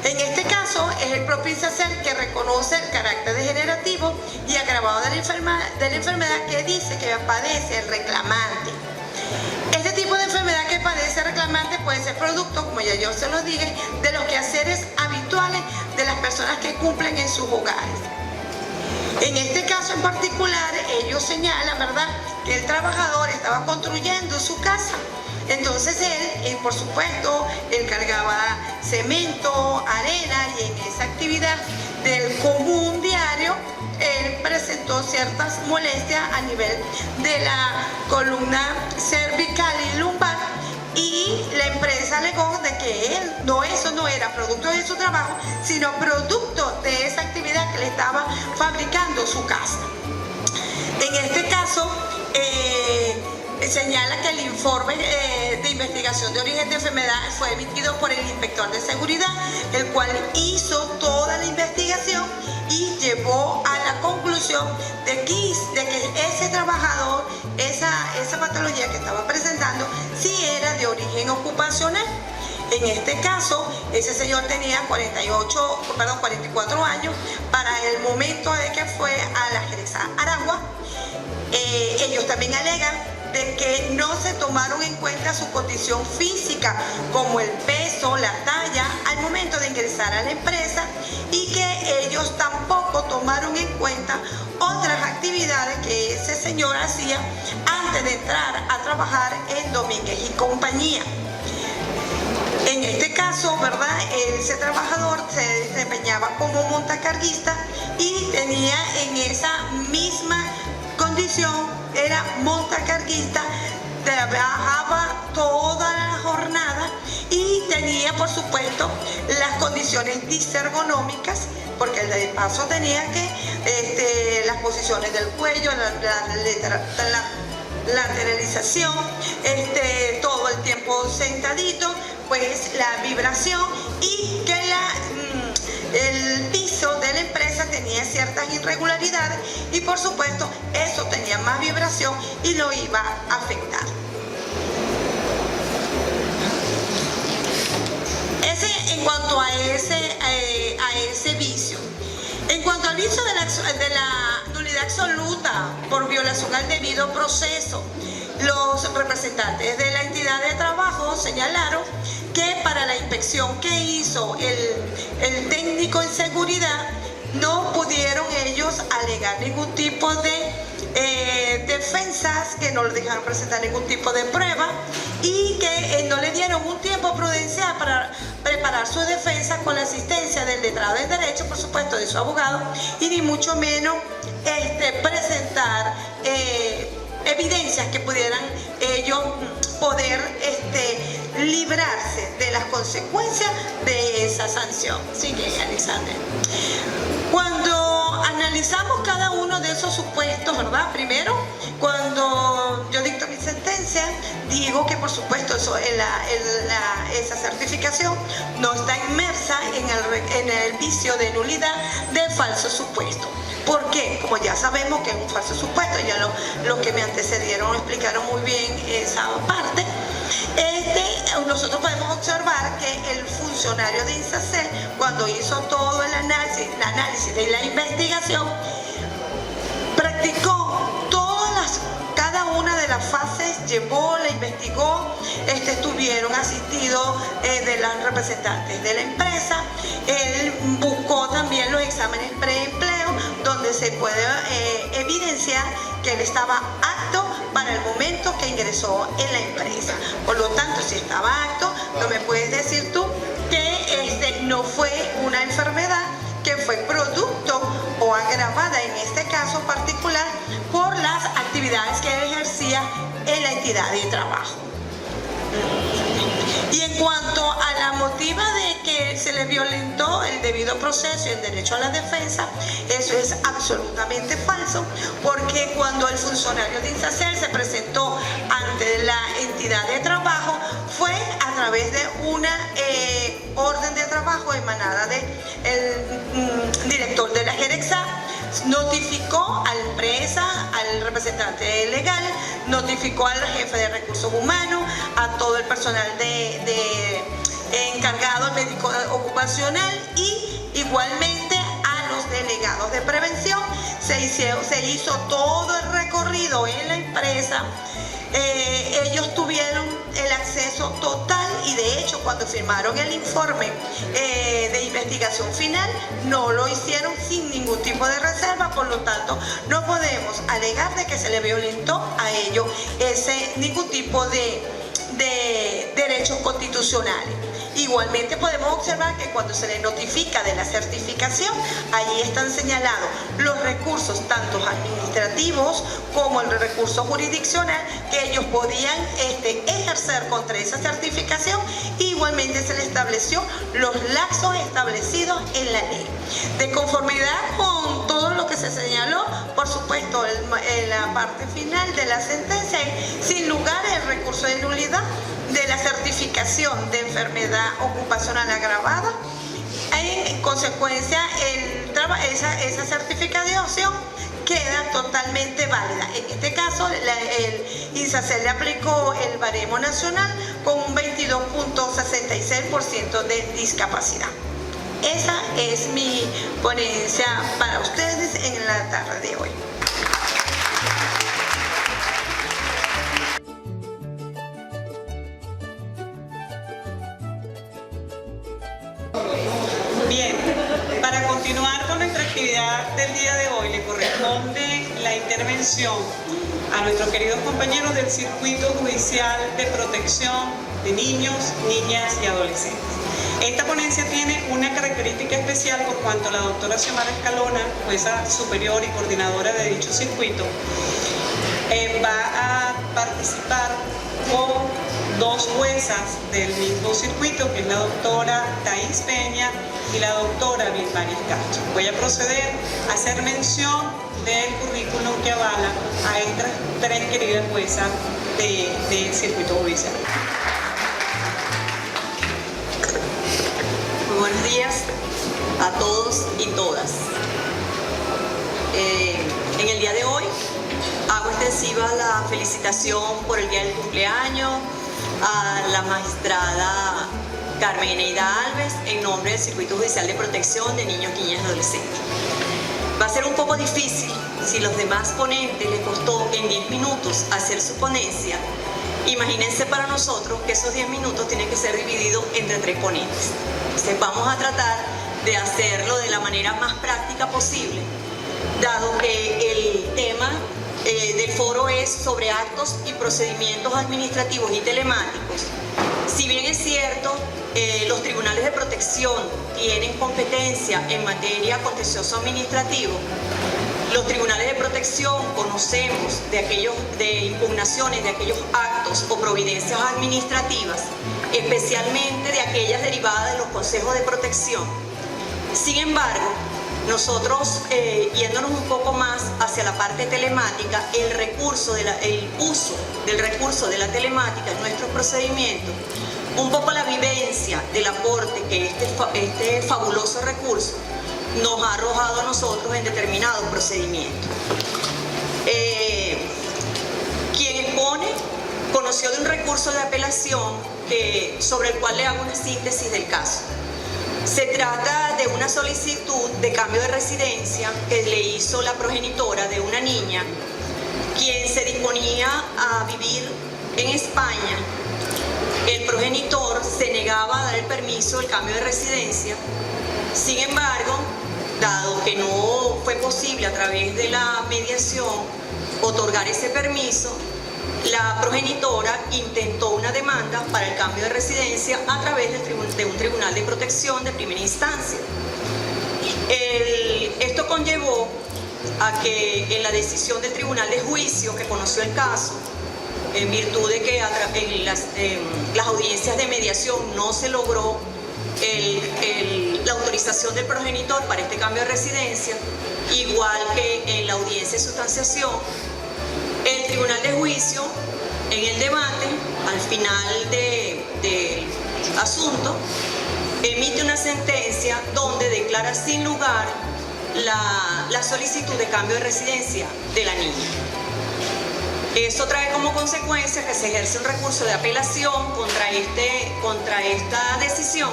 En este caso es el propio INSACER que reconoce el carácter degenerativo y agravado de la enfermedad que dice que padece el reclamante. Este tipo de enfermedad que padece el reclamante puede ser producto, como ya yo se lo dije, de los quehaceres habituales de las personas que cumplen en sus hogares. En este caso en particular, ellos señalan, ¿verdad?, que el trabajador estaba construyendo su casa. Entonces él, por supuesto, él cargaba cemento, arena, y en esa actividad del común diario, él presentó ciertas molestias a nivel de la columna cervical y lumbar, y la empresa alegó de que eso no era producto de su trabajo, sino producto de esa actividad que le estaba fabricando su casa. En este caso, señala que el informe de investigación de origen de enfermedad fue emitido por el inspector de seguridad, el cual hizo toda la investigación y llevó a la conclusión de que ese trabajador, esa patología que estaba presentando, sí era de origen ocupacional. En este caso, ese señor tenía 44 años para el momento de que fue a la Jerez Aragua. Ellos también alegan de que no se tomaron en cuenta su condición física, como el peso, la talla, al momento de ingresar a la empresa, y que ellos tampoco tomaron en cuenta otras actividades que ese señor hacía antes de entrar a trabajar en Domínguez y compañía. En este caso, ¿verdad?, ese trabajador se desempeñaba como montacarguista y tenía en esa misma condición, era montacarguista, trabajaba toda la jornada y tenía, por supuesto, las condiciones disergonómicas, porque el de paso tenía que las posiciones del cuello, la lateralización, todo el tiempo sentadito, pues la vibración, y que el piso de la empresa tenía ciertas irregularidades, y por supuesto eso tenía más vibración y lo iba a afectar. En cuanto a ese vicio. En cuanto al vicio de la nulidad absoluta por violación al debido proceso, los representantes de la entidad de trabajo señalaron que para la inspección que hizo el técnico en seguridad, no pudieron ellos alegar ningún tipo de defensas, que no le dejaron presentar ningún tipo de prueba, y que no le dieron un tiempo prudencial para preparar su defensa con la asistencia del letrado en derecho, por supuesto, de su abogado, y ni mucho menos presentar evidencias que pudieran ellos poder librarse de las consecuencias de esa sanción. Sigue, Alexander. Cuando analizamos cada uno de esos supuestos, ¿verdad? Primero, cuando yo dicto mi sentencia, digo que por supuesto esa certificación no está inmersa en el vicio de nulidad de falso supuesto. ¿Por qué? Como ya sabemos que es un falso supuesto, ya los que me antecedieron explicaron muy bien esa parte. Nosotros podemos observar que el funcionario de INSACER, cuando hizo todo el análisis de la investigación, practicó cada una de las fases, llevó, la investigó, estuvieron asistidos de las representantes de la empresa. Él buscó también los exámenes preempleo, donde se puede evidenciar que él estaba apto para el momento que ingresó en la empresa. Por lo tanto, si estaba apto, no me puedes decir tú que no fue una enfermedad que fue producto o agravada, en este caso particular, por las actividades que él ejercía en la entidad de trabajo. Y en cuanto a la motiva de que se le violentó el debido proceso y el derecho a la defensa, eso es absolutamente falso, porque cuando el funcionario de INSACER se presentó ante ante la entidad de trabajo fue a través de una orden de trabajo emanada del director de la Gerexa. Notificó a la empresa, al representante legal, notificó al jefe de recursos humanos, a todo el personal encargado, médico ocupacional, y igualmente a los delegados de prevención. Se hizo todo el recorrido en la empresa. Ellos tuvieron el acceso total y de hecho cuando firmaron el informe de investigación final no lo hicieron sin ningún tipo de reserva, por lo tanto no podemos alegar de que se le violentó a ellos ningún tipo de derechos constitucionales. Igualmente podemos observar que cuando se les notifica de la certificación, allí están señalados los recursos, tanto administrativos como el recurso jurisdiccional, que ellos podían ejercer contra esa certificación. Igualmente se les estableció los lapsos establecidos en la ley. De conformidad con todo lo que se señaló, por supuesto, en la parte final de la sentencia, sin lugar el recurso de nulidad de la certificación de enfermedad ocupacional agravada. En consecuencia, esa certificación queda totalmente válida. En este caso, el INSACER le aplicó el baremo nacional con un 22.66% de discapacidad. Esa es mi ponencia para ustedes en la tarde de hoy. Bien, para continuar con nuestra actividad del día de hoy, le corresponde la intervención a nuestros queridos compañeros del Circuito Judicial de Protección de Niños, Niñas y Adolescentes. Esta ponencia tiene una característica especial por cuanto la doctora Xiomara Escalona, jueza superior y coordinadora de dicho circuito, va a participar con dos juezas del mismo circuito, que es la doctora Thais Peña y la doctora Vilmaris Castro. Voy a proceder a hacer mención del currículum que avala a estas tres queridas juezas del circuito judicial. Muy buenos días a todos y todas. En el día de hoy hago extensiva la felicitación por el día del cumpleaños a la magistrada Carmen Eneida Alves en nombre del Circuito Judicial de Protección de Niños, Niñas y Adolescentes. Va a ser un poco difícil si los demás ponentes les costó en 10 minutos hacer su ponencia. Imagínense para nosotros que esos 10 minutos tienen que ser divididos entre 3 ponentes. Entonces vamos a tratar de hacerlo de la manera más práctica posible, dado que el tema del foro es sobre actos y procedimientos administrativos y telemáticos. Si bien es cierto, los tribunales de protección tienen competencia en materia contencioso administrativo, los tribunales de protección conocemos de impugnaciones de aquellos actos o providencias administrativas, especialmente de aquellas derivadas de los consejos de protección. Sin embargo, nosotros, yéndonos un poco más hacia la parte telemática, el uso del recurso de la telemática en nuestros procedimientos, un poco la vivencia del aporte que este fabuloso recurso nos ha arrojado a nosotros en determinados procedimientos. Quien expone conoció de un recurso de apelación sobre el cual le hago una síntesis del caso. Se trata de una solicitud de cambio de residencia que le hizo la progenitora de una niña, quien se disponía a vivir en España. El progenitor se negaba a dar el permiso del cambio de residencia. Sin embargo, dado que no fue posible a través de la mediación otorgar ese permiso, la progenitora intentó una demanda para el cambio de residencia a través de un tribunal de protección de primera instancia. Esto conllevó a que en la decisión del tribunal de juicio que conoció el caso, en virtud de que en las audiencias de mediación no se logró la autorización del progenitor para este cambio de residencia, igual que en la audiencia de sustanciación, el tribunal de juicio En el debate, al final del asunto, emite una sentencia donde declara sin lugar la solicitud de cambio de residencia de la niña. Esto trae como consecuencia que se ejerce un recurso de apelación contra esta decisión,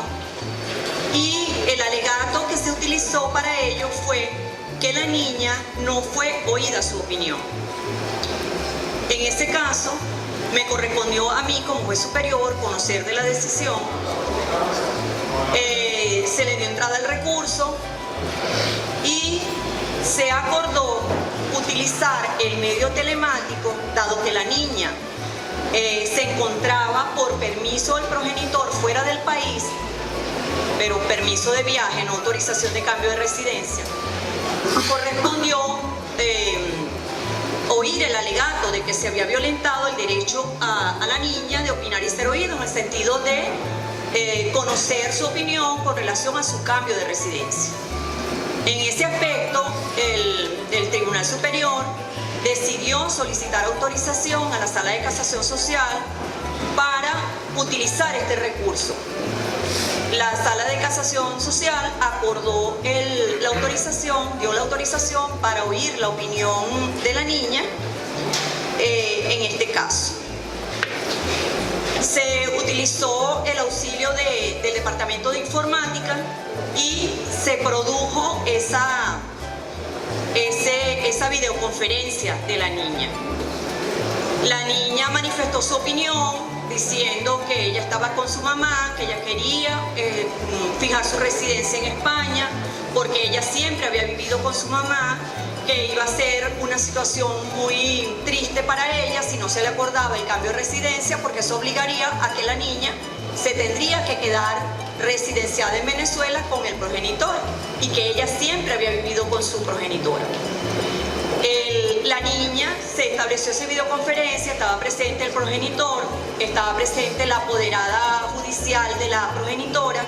y el alegato que se utilizó para ello fue que la niña no fue oída su opinión. En este caso, me correspondió a mí como juez superior conocer de la decisión. Se le dio entrada al recurso y se acordó utilizar el medio telemático, dado que la niña se encontraba por permiso del progenitor fuera del país, pero permiso de viaje, no autorización de cambio de residencia. Correspondió oír el alegato de que se había violentado el derecho a la niña de opinar y ser oído, en el sentido de conocer su opinión con relación a su cambio de residencia. En ese aspecto, el Tribunal Superior decidió solicitar autorización a la Sala de Casación Social para utilizar este recurso. La Sala de Casación Social acordó la autorización, dio la autorización para oír la opinión de la niña en este caso. Se utilizó el auxilio del Departamento de Informática y se produjo esa videoconferencia de la niña. La niña manifestó su opinión diciendo que ella estaba con su mamá, que ella quería fijar su residencia en España porque ella siempre había vivido con su mamá, que iba a ser una situación muy triste para ella si no se le acordaba el cambio de residencia, porque eso obligaría a que la niña se tendría que quedar residenciada en Venezuela con el progenitor, y que ella siempre había vivido con su progenitora. La niña, se estableció esa videoconferencia, estaba presente el progenitor, estaba presente la apoderada judicial de la progenitora.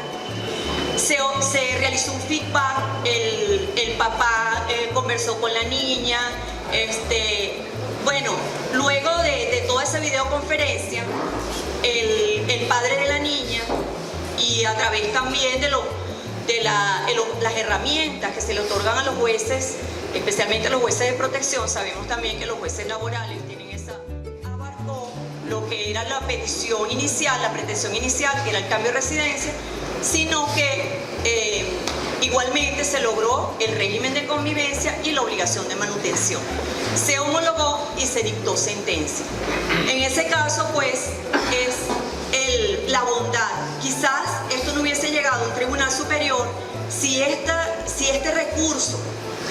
Se realizó un feedback, el papá conversó con la niña. Bueno, luego de toda esa videoconferencia, el padre de la niña, y a través también de las herramientas que se le otorgan a los jueces, especialmente a los jueces de protección, sabemos también que los jueces laborales tienen abarcó lo que era la petición inicial, la pretensión inicial, que era el cambio de residencia, sino que igualmente se logró el régimen de convivencia y la obligación de manutención. Se homologó y se dictó sentencia. En ese caso, pues, es la bondad. Quizás esto no hubiese llegado a un tribunal superior si este recurso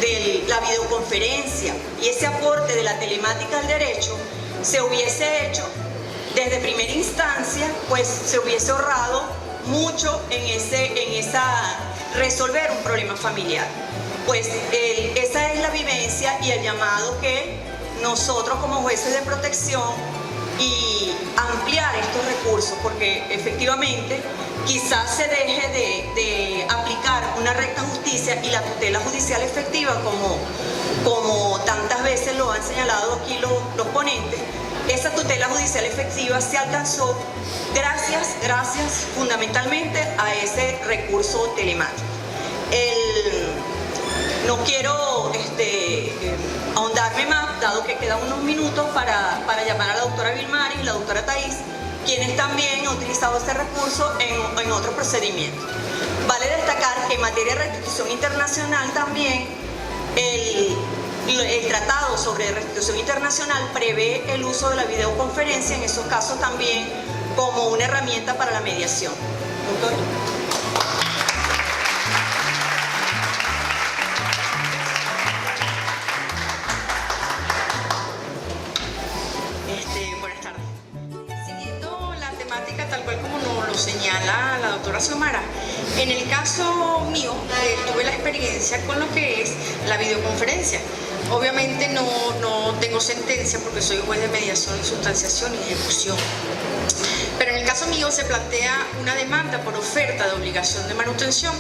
de la videoconferencia y ese aporte de la telemática al derecho se hubiese hecho desde primera instancia, pues se hubiese ahorrado mucho en resolver un problema familiar. Pues esa es la vivencia y el llamado que nosotros como jueces de protección, y ampliar estos recursos, porque efectivamente quizás se deje de aplicar una recta justicia y la tutela judicial efectiva, como tantas veces lo han señalado aquí los ponentes. Esa tutela judicial efectiva se alcanzó gracias fundamentalmente a ese recurso telemático. No quiero ahondarme más, dado que quedan unos minutos para llamar a la doctora Vilmaris y la doctora Thais, quienes también han utilizado este recurso en otros procedimientos. Vale destacar que en materia de restitución internacional también el tratado sobre restitución internacional prevé el uso de la videoconferencia en esos casos también como una herramienta para la mediación. Doctor. Buenas tardes. Siguiendo la temática tal cual como nos lo señala la doctora Xiomara, en el caso mío tuve la experiencia con lo que es la videoconferencia. Obviamente no tengo sentencia porque soy juez de mediación, sustanciación y ejecución. Pero en el caso mío se plantea una demanda por oferta de obligación de manutención,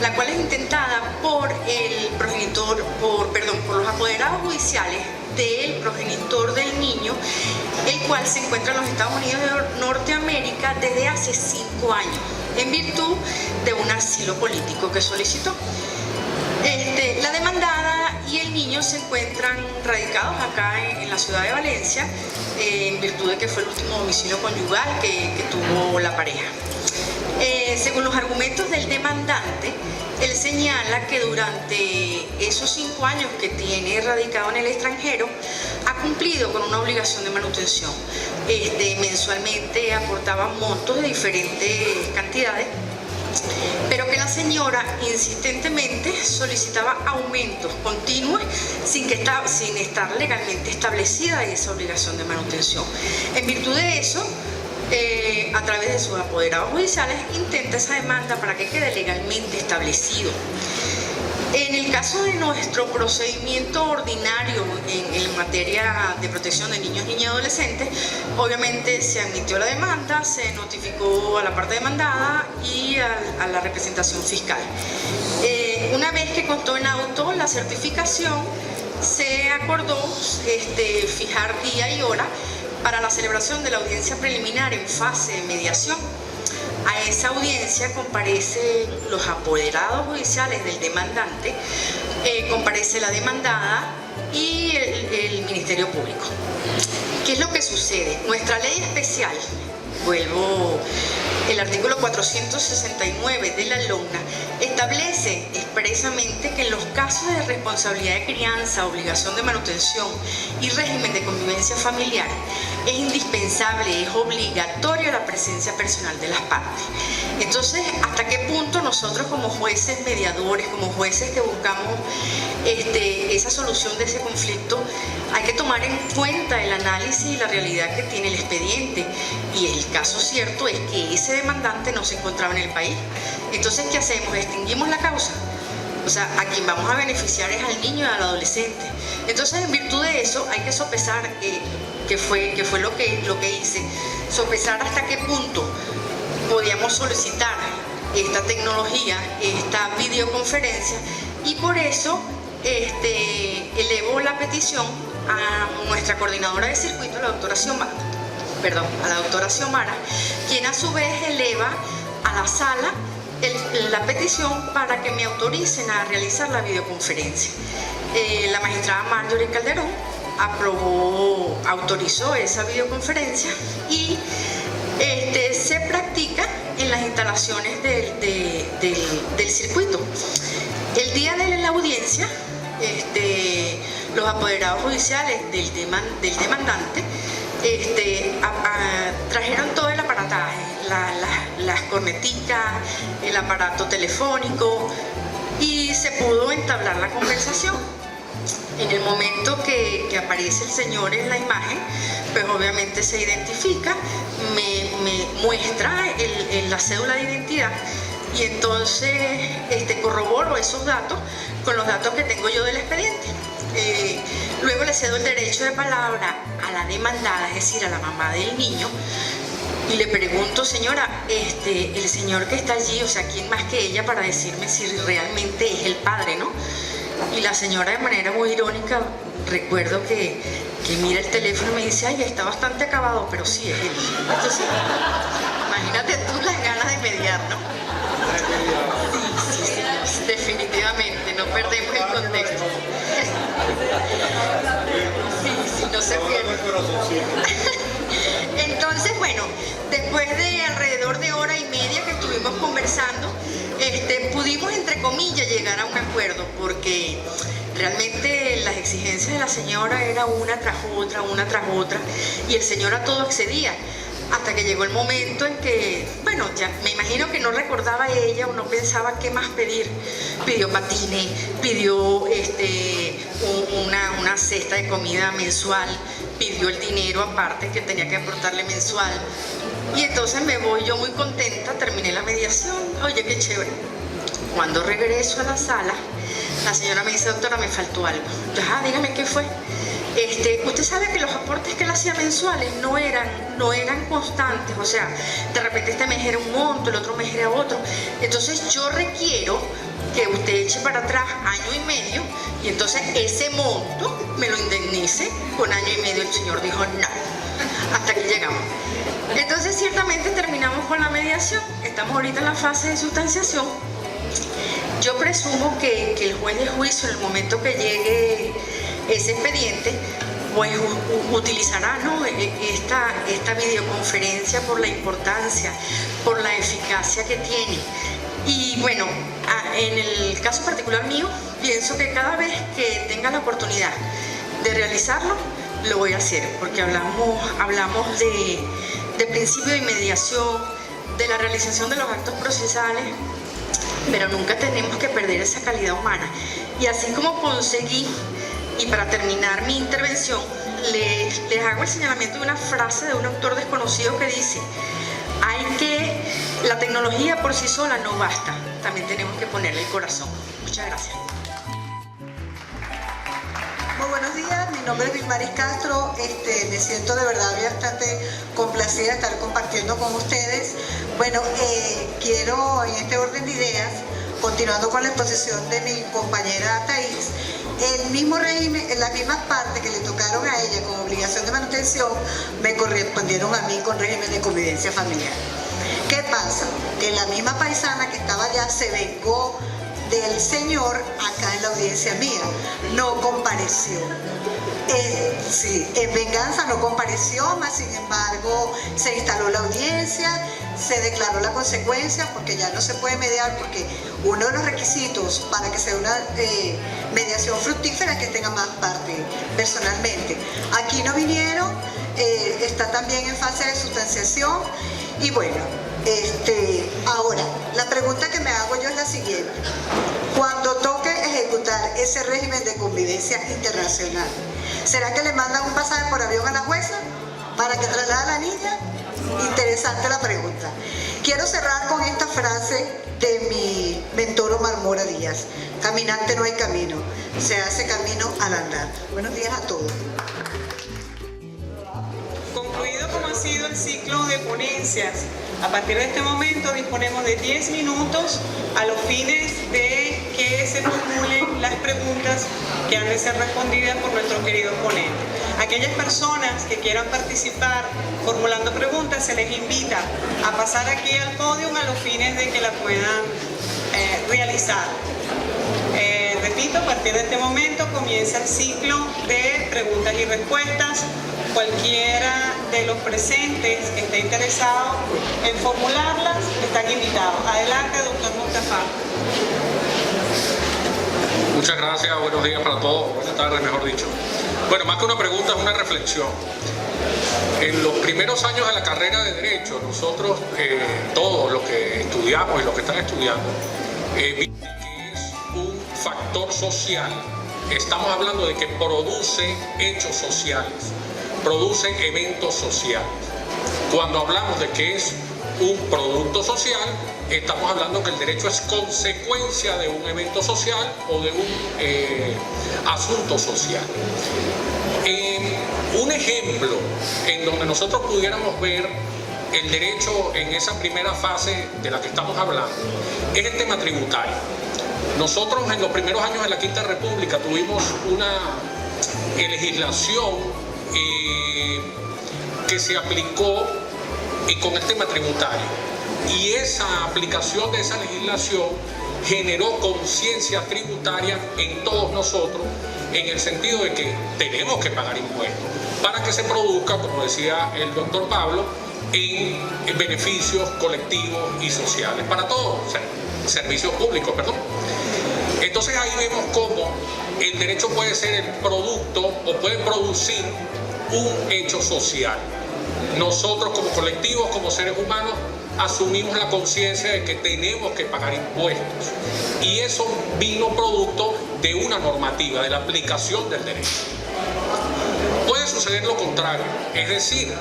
la cual es intentada por el progenitor, por los apoderados judiciales del progenitor del niño, el cual se encuentra en los Estados Unidos de Norteamérica desde hace 5 años, en virtud de un asilo político que solicitó. La demandada y el niño se encuentran radicados acá en la ciudad de Valencia, en virtud de que fue el último domicilio conyugal que tuvo la pareja. Según los argumentos del demandante, él señala que durante esos 5 años que tiene radicado en el extranjero, ha cumplido con una obligación de manutención. Mensualmente aportaba montos de diferentes cantidades, pero que la señora insistentemente solicitaba aumentos continuos sin estar legalmente establecida esa obligación de manutención. En virtud de eso, a través de sus apoderados judiciales, intenta esa demanda para que quede legalmente establecido. En el caso de nuestro procedimiento ordinario en materia de protección de niños, niñas y adolescentes, obviamente se admitió la demanda, se notificó a la parte demandada y a la representación fiscal. Una vez que constó en auto la certificación, se acordó fijar día y hora para la celebración de la audiencia preliminar en fase de mediación. A esa audiencia comparecen los apoderados judiciales del demandante, comparece la demandada y el Ministerio Público. ¿Qué es lo que sucede? Nuestra ley especial, el artículo 469 de la LONA establece expresamente que en los casos de responsabilidad de crianza, obligación de manutención y régimen de convivencia familiar es indispensable, es obligatoria la presencia personal de las partes. Entonces, ¿hasta qué punto nosotros como jueces mediadores, como jueces que buscamos esa solución de ese conflicto, hay que tomar en cuenta el análisis y la realidad que tiene el expediente? Y el caso cierto es que ese demandante no se encontraba en el país. Entonces, ¿qué hacemos? ¿Extinguimos la causa? O sea, a quien vamos a beneficiar es al niño y al adolescente. Entonces, en virtud de eso, hay que sopesar, que fue lo que hice, sopesar hasta qué punto podíamos solicitar esta tecnología, esta videoconferencia, y por eso elevo la petición a nuestra coordinadora de circuito, la doctora Xiomara, quien a su vez eleva a la sala la petición para que me autoricen a realizar la videoconferencia. La magistrada Marjorie Calderón autorizó esa videoconferencia y se practica en las instalaciones del circuito. El día de la audiencia, los apoderados judiciales del demandante trajeron todo el aparataje, las corneticas, el aparato telefónico, y se pudo entablar la conversación. En el momento que aparece el señor en la imagen, pues obviamente se identifica, me muestra la cédula de identidad, y entonces corroboro esos datos con los datos que tengo yo del expediente. Luego le cedo el derecho de palabra a la demandada, es decir, a la mamá del niño, y le pregunto: señora, el señor que está allí, o sea, ¿quién más que ella para decirme si realmente es el padre, no? Y la señora, de manera muy irónica, recuerdo que mira el teléfono y me dice: ay, está bastante acabado, pero sí es él. Entonces, imagínate tú las ganas de mediar, ¿no? Sí, definitivamente, no perdemos el contexto. Sí, no se pierde. Entonces, bueno, después de alrededor de hora y media que estuvimos conversando, pudimos, entre comillas, llegar a un acuerdo, porque realmente las exigencias de la señora era una tras otra, y el señor a todo accedía, hasta que llegó el momento en que, bueno, ya me imagino que no recordaba ella o no pensaba qué más pedir. Pidió patines, pidió una cesta de comida mensual, pidió el dinero aparte que tenía que aportarle mensual. Y entonces me voy yo muy contenta, terminé la mediación, oye, qué chévere. Cuando regreso a la sala, la señora me dice: doctora, me faltó algo. Yo: dígame qué fue. Usted sabe que los aportes que él hacía mensuales no eran constantes, o sea, de repente este mes era un monto, el otro mes era otro. Entonces yo requiero que usted eche para atrás año y medio y entonces ese monto me lo indemnice con año y medio. El señor dijo no, hasta que llegamos. Entonces ciertamente terminamos con la mediación, estamos ahorita en la fase de sustanciación. Yo presumo que el juez de juicio, en el momento que llegue ese expediente, pues utilizará, ¿no?, esta videoconferencia por la importancia, por la eficacia que tiene. Y bueno, en el caso particular mío, pienso que cada vez que tenga la oportunidad de realizarlo, lo voy a hacer, porque hablamos de principio de inmediación, de la realización de los actos procesales, pero nunca tenemos que perder esa calidad humana. Y así como conseguí, y para terminar mi intervención, les hago el señalamiento de una frase de un autor desconocido que dice: la tecnología por sí sola no basta, también tenemos que ponerle el corazón. Muchas gracias. Muy buenos días, mi nombre es Vilmaris Castro, me siento de verdad bastante complacida de estar compartiendo con ustedes. Bueno, quiero en este orden de ideas, continuando con la exposición de mi compañera Thais, el mismo régimen, en las mismas partes que le tocaron a ella con obligación de manutención, me correspondieron a mí con régimen de convivencia familiar. ¿Qué pasa? Que la misma paisana que estaba allá se vengó del señor acá en la audiencia mía, no compareció. Sí, en venganza no compareció, mas sin embargo se instaló la audiencia, se declaró la consecuencia, porque ya no se puede mediar, porque uno de los requisitos para que sea una mediación fructífera es que tenga más parte personalmente. Aquí no vinieron, está también en fase de sustanciación y bueno, ahora, la pregunta que me hago yo es la siguiente: cuando toque ejecutar ese régimen de convivencia internacional, ¿será que le mandan un pasaje por avión a la jueza para que traslade a la niña? Interesante la pregunta. Quiero cerrar con esta frase de mi mentor Omar Mora Díaz: caminante no hay camino, se hace camino al andar. Buenos días a todos. Concluido como ha sido el ciclo de ponencias, a partir de este momento disponemos de 10 minutos a los fines de que se formulen las preguntas que han de ser respondidas por nuestro querido ponente. Aquellas personas que quieran participar formulando preguntas, se les invita a pasar aquí al podio a los fines de que la puedan realizar. Repito, a partir de este momento comienza el ciclo de preguntas y respuestas. Cualquiera de los presentes que esté interesado en formularlas, están invitados. Adelante, doctor Mustafa. Muchas gracias, buenos días para todos, buenas tardes, mejor dicho. Bueno, más que una pregunta, es una reflexión. En los primeros años de la carrera de Derecho, nosotros, todos los que estudiamos y los que están estudiando, vimos que es un factor social. Estamos hablando de que produce hechos sociales, produce eventos sociales. Cuando hablamos de que es un producto social, estamos hablando que el derecho es consecuencia de un evento social o de un asunto social. Un ejemplo en donde nosotros pudiéramos ver el derecho en esa primera fase de la que estamos hablando es el tema tributario. Nosotros en los primeros años de la Quinta República tuvimos una legislación que se aplicó con el tema tributario, y esa aplicación de esa legislación generó conciencia tributaria en todos nosotros, en el sentido de que tenemos que pagar impuestos para que se produzca, como decía el doctor Pablo, en beneficios colectivos y sociales para todos, servicios públicos, perdón. Entonces ahí vemos cómo el derecho puede ser el producto o puede producir un hecho social. Nosotros como colectivos, como seres humanos, asumimos la conciencia de que tenemos que pagar impuestos, y eso vino producto de una normativa, de la aplicación del derecho. Puede suceder lo contrario, es decir,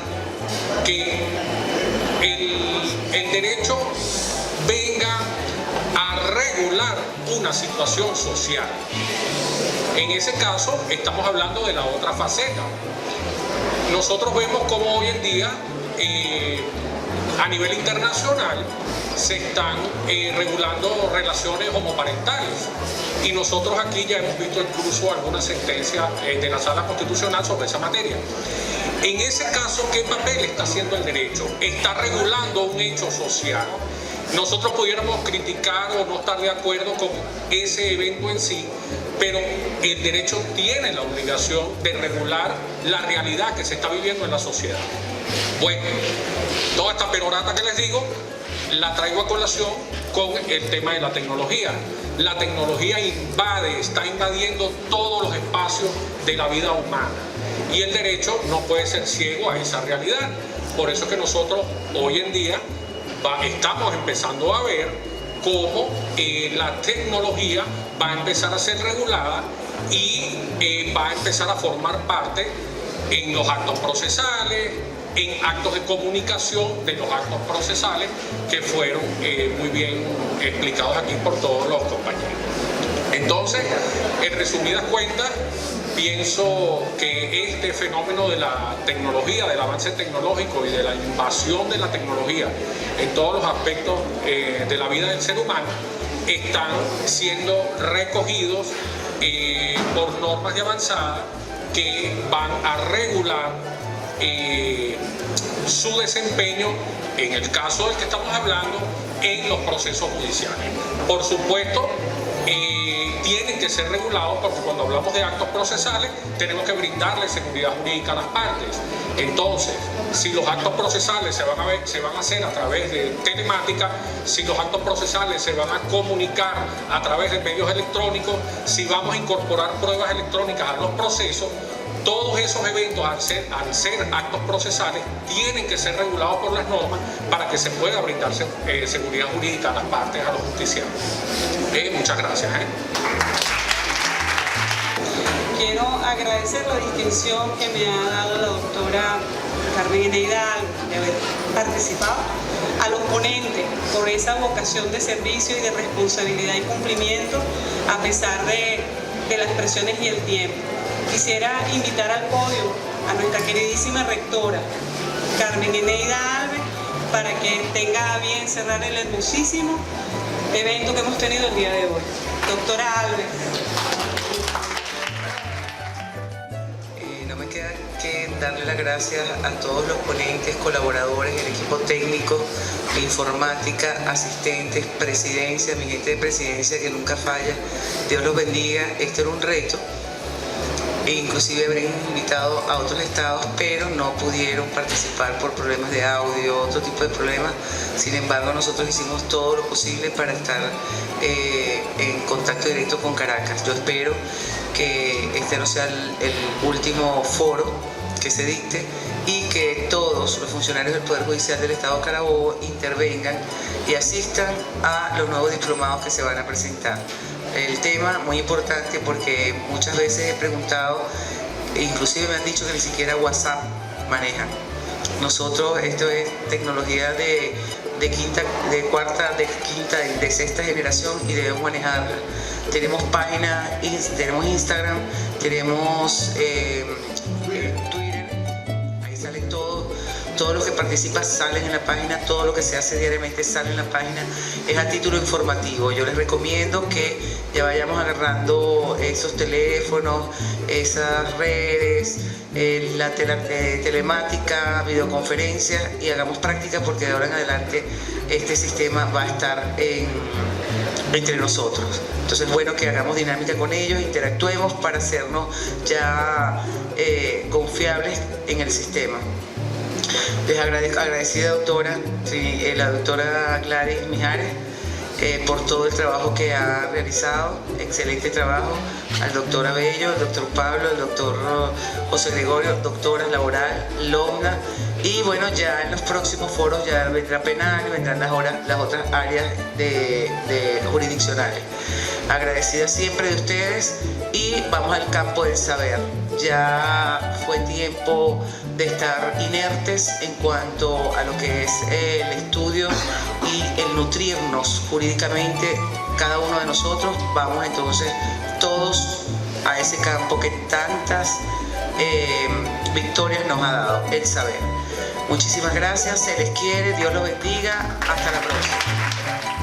que el derecho venga a regular una situación social. En ese caso estamos hablando de la otra faceta. Nosotros vemos cómo hoy en día a nivel internacional se están regulando relaciones homoparentales, y nosotros aquí ya hemos visto incluso alguna sentencia de la Sala Constitucional sobre esa materia. En ese caso, ¿qué papel está haciendo el derecho? Está regulando un hecho social. Nosotros pudiéramos criticar o no estar de acuerdo con ese evento en sí, pero el derecho tiene la obligación de regular la realidad que se está viviendo en la sociedad. Bueno, toda esta perorata que les digo la traigo a colación con el tema de la tecnología. La tecnología está invadiendo todos los espacios de la vida humana, y el derecho no puede ser ciego a esa realidad. Por eso es que nosotros hoy en día estamos empezando a ver cómo la tecnología va a empezar a ser regulada y va a empezar a formar parte en los actos procesales, en actos de comunicación de los actos procesales, que fueron muy bien explicados aquí por todos los compañeros. Entonces, en resumidas cuentas, pienso que este fenómeno de la tecnología, del avance tecnológico y de la invasión de la tecnología en todos los aspectos de la vida del ser humano están siendo recogidos por normas de avanzada que van a regular su desempeño, en el caso del que estamos hablando, en los procesos judiciales. Por supuesto, tienen que ser regulados, porque cuando hablamos de actos procesales tenemos que brindarle seguridad jurídica a las partes. Entonces, si los actos procesales se van a hacer a través de telemática, si los actos procesales se van a comunicar a través de medios electrónicos, si vamos a incorporar pruebas electrónicas a los procesos, todos esos eventos, al ser actos procesales, tienen que ser regulados por las normas para que se pueda brindar seguridad jurídica a las partes, a los justiciables. Muchas gracias. Quiero agradecer la distinción que me ha dado la doctora Carmen Eneida Alves de haber participado, a los ponentes por esa vocación de servicio y de responsabilidad y cumplimiento a pesar de las presiones y el tiempo. Quisiera invitar al podio a nuestra queridísima rectora Carmen Eneida Alves para que tenga a bien cerrar el hermosísimo evento que hemos tenido el día de hoy. Doctora Alves. No me queda que darle las gracias a todos los ponentes, colaboradores, el equipo técnico, informática, asistentes, presidencia, mi gente de presidencia que nunca falla. Dios los bendiga. Este era un reto. Inclusive habrían invitado a otros estados, pero no pudieron participar por problemas de audio, otro tipo de problemas. Sin embargo, nosotros hicimos todo lo posible para estar en contacto directo con Caracas. Yo espero que este no sea el último foro que se dicte y que todos los funcionarios del Poder Judicial del Estado Carabobo intervengan y asistan a los nuevos diplomados que se van a presentar. El tema muy importante, porque muchas veces he preguntado, inclusive me han dicho que ni siquiera WhatsApp manejan. Nosotros, esto es tecnología de sexta generación y debemos manejarla. Tenemos página, tenemos Instagram, tenemos Twitter, ahí sale todo lo que participa sale en la página, todo lo que se hace diariamente sale en la página, es a título informativo. Yo les recomiendo que ya vayamos agarrando esos teléfonos, esas redes, la telemática, videoconferencias, y hagamos práctica, porque de ahora en adelante este sistema va a estar entre nosotros. Entonces es bueno que hagamos dinámica con ellos, interactuemos para hacernos ya confiables en el sistema. Les agradecida doctora, la doctora Gladys Mijares, por todo el trabajo que ha realizado, excelente trabajo, al doctor Abello, al doctor Pablo, al doctor José Gregorio, doctora laboral, Lomna, y bueno, ya en los próximos foros ya vendrá penal y vendrán las otras áreas de jurisdiccionales. Agradecida siempre de ustedes, y vamos al campo del saber. Ya fue tiempo de estar inertes en cuanto a lo que es el estudio y el nutrirnos jurídicamente. Cada uno de nosotros vamos entonces todos a ese campo que tantas victorias nos ha dado, el saber. Muchísimas gracias, se les quiere, Dios los bendiga, hasta la próxima.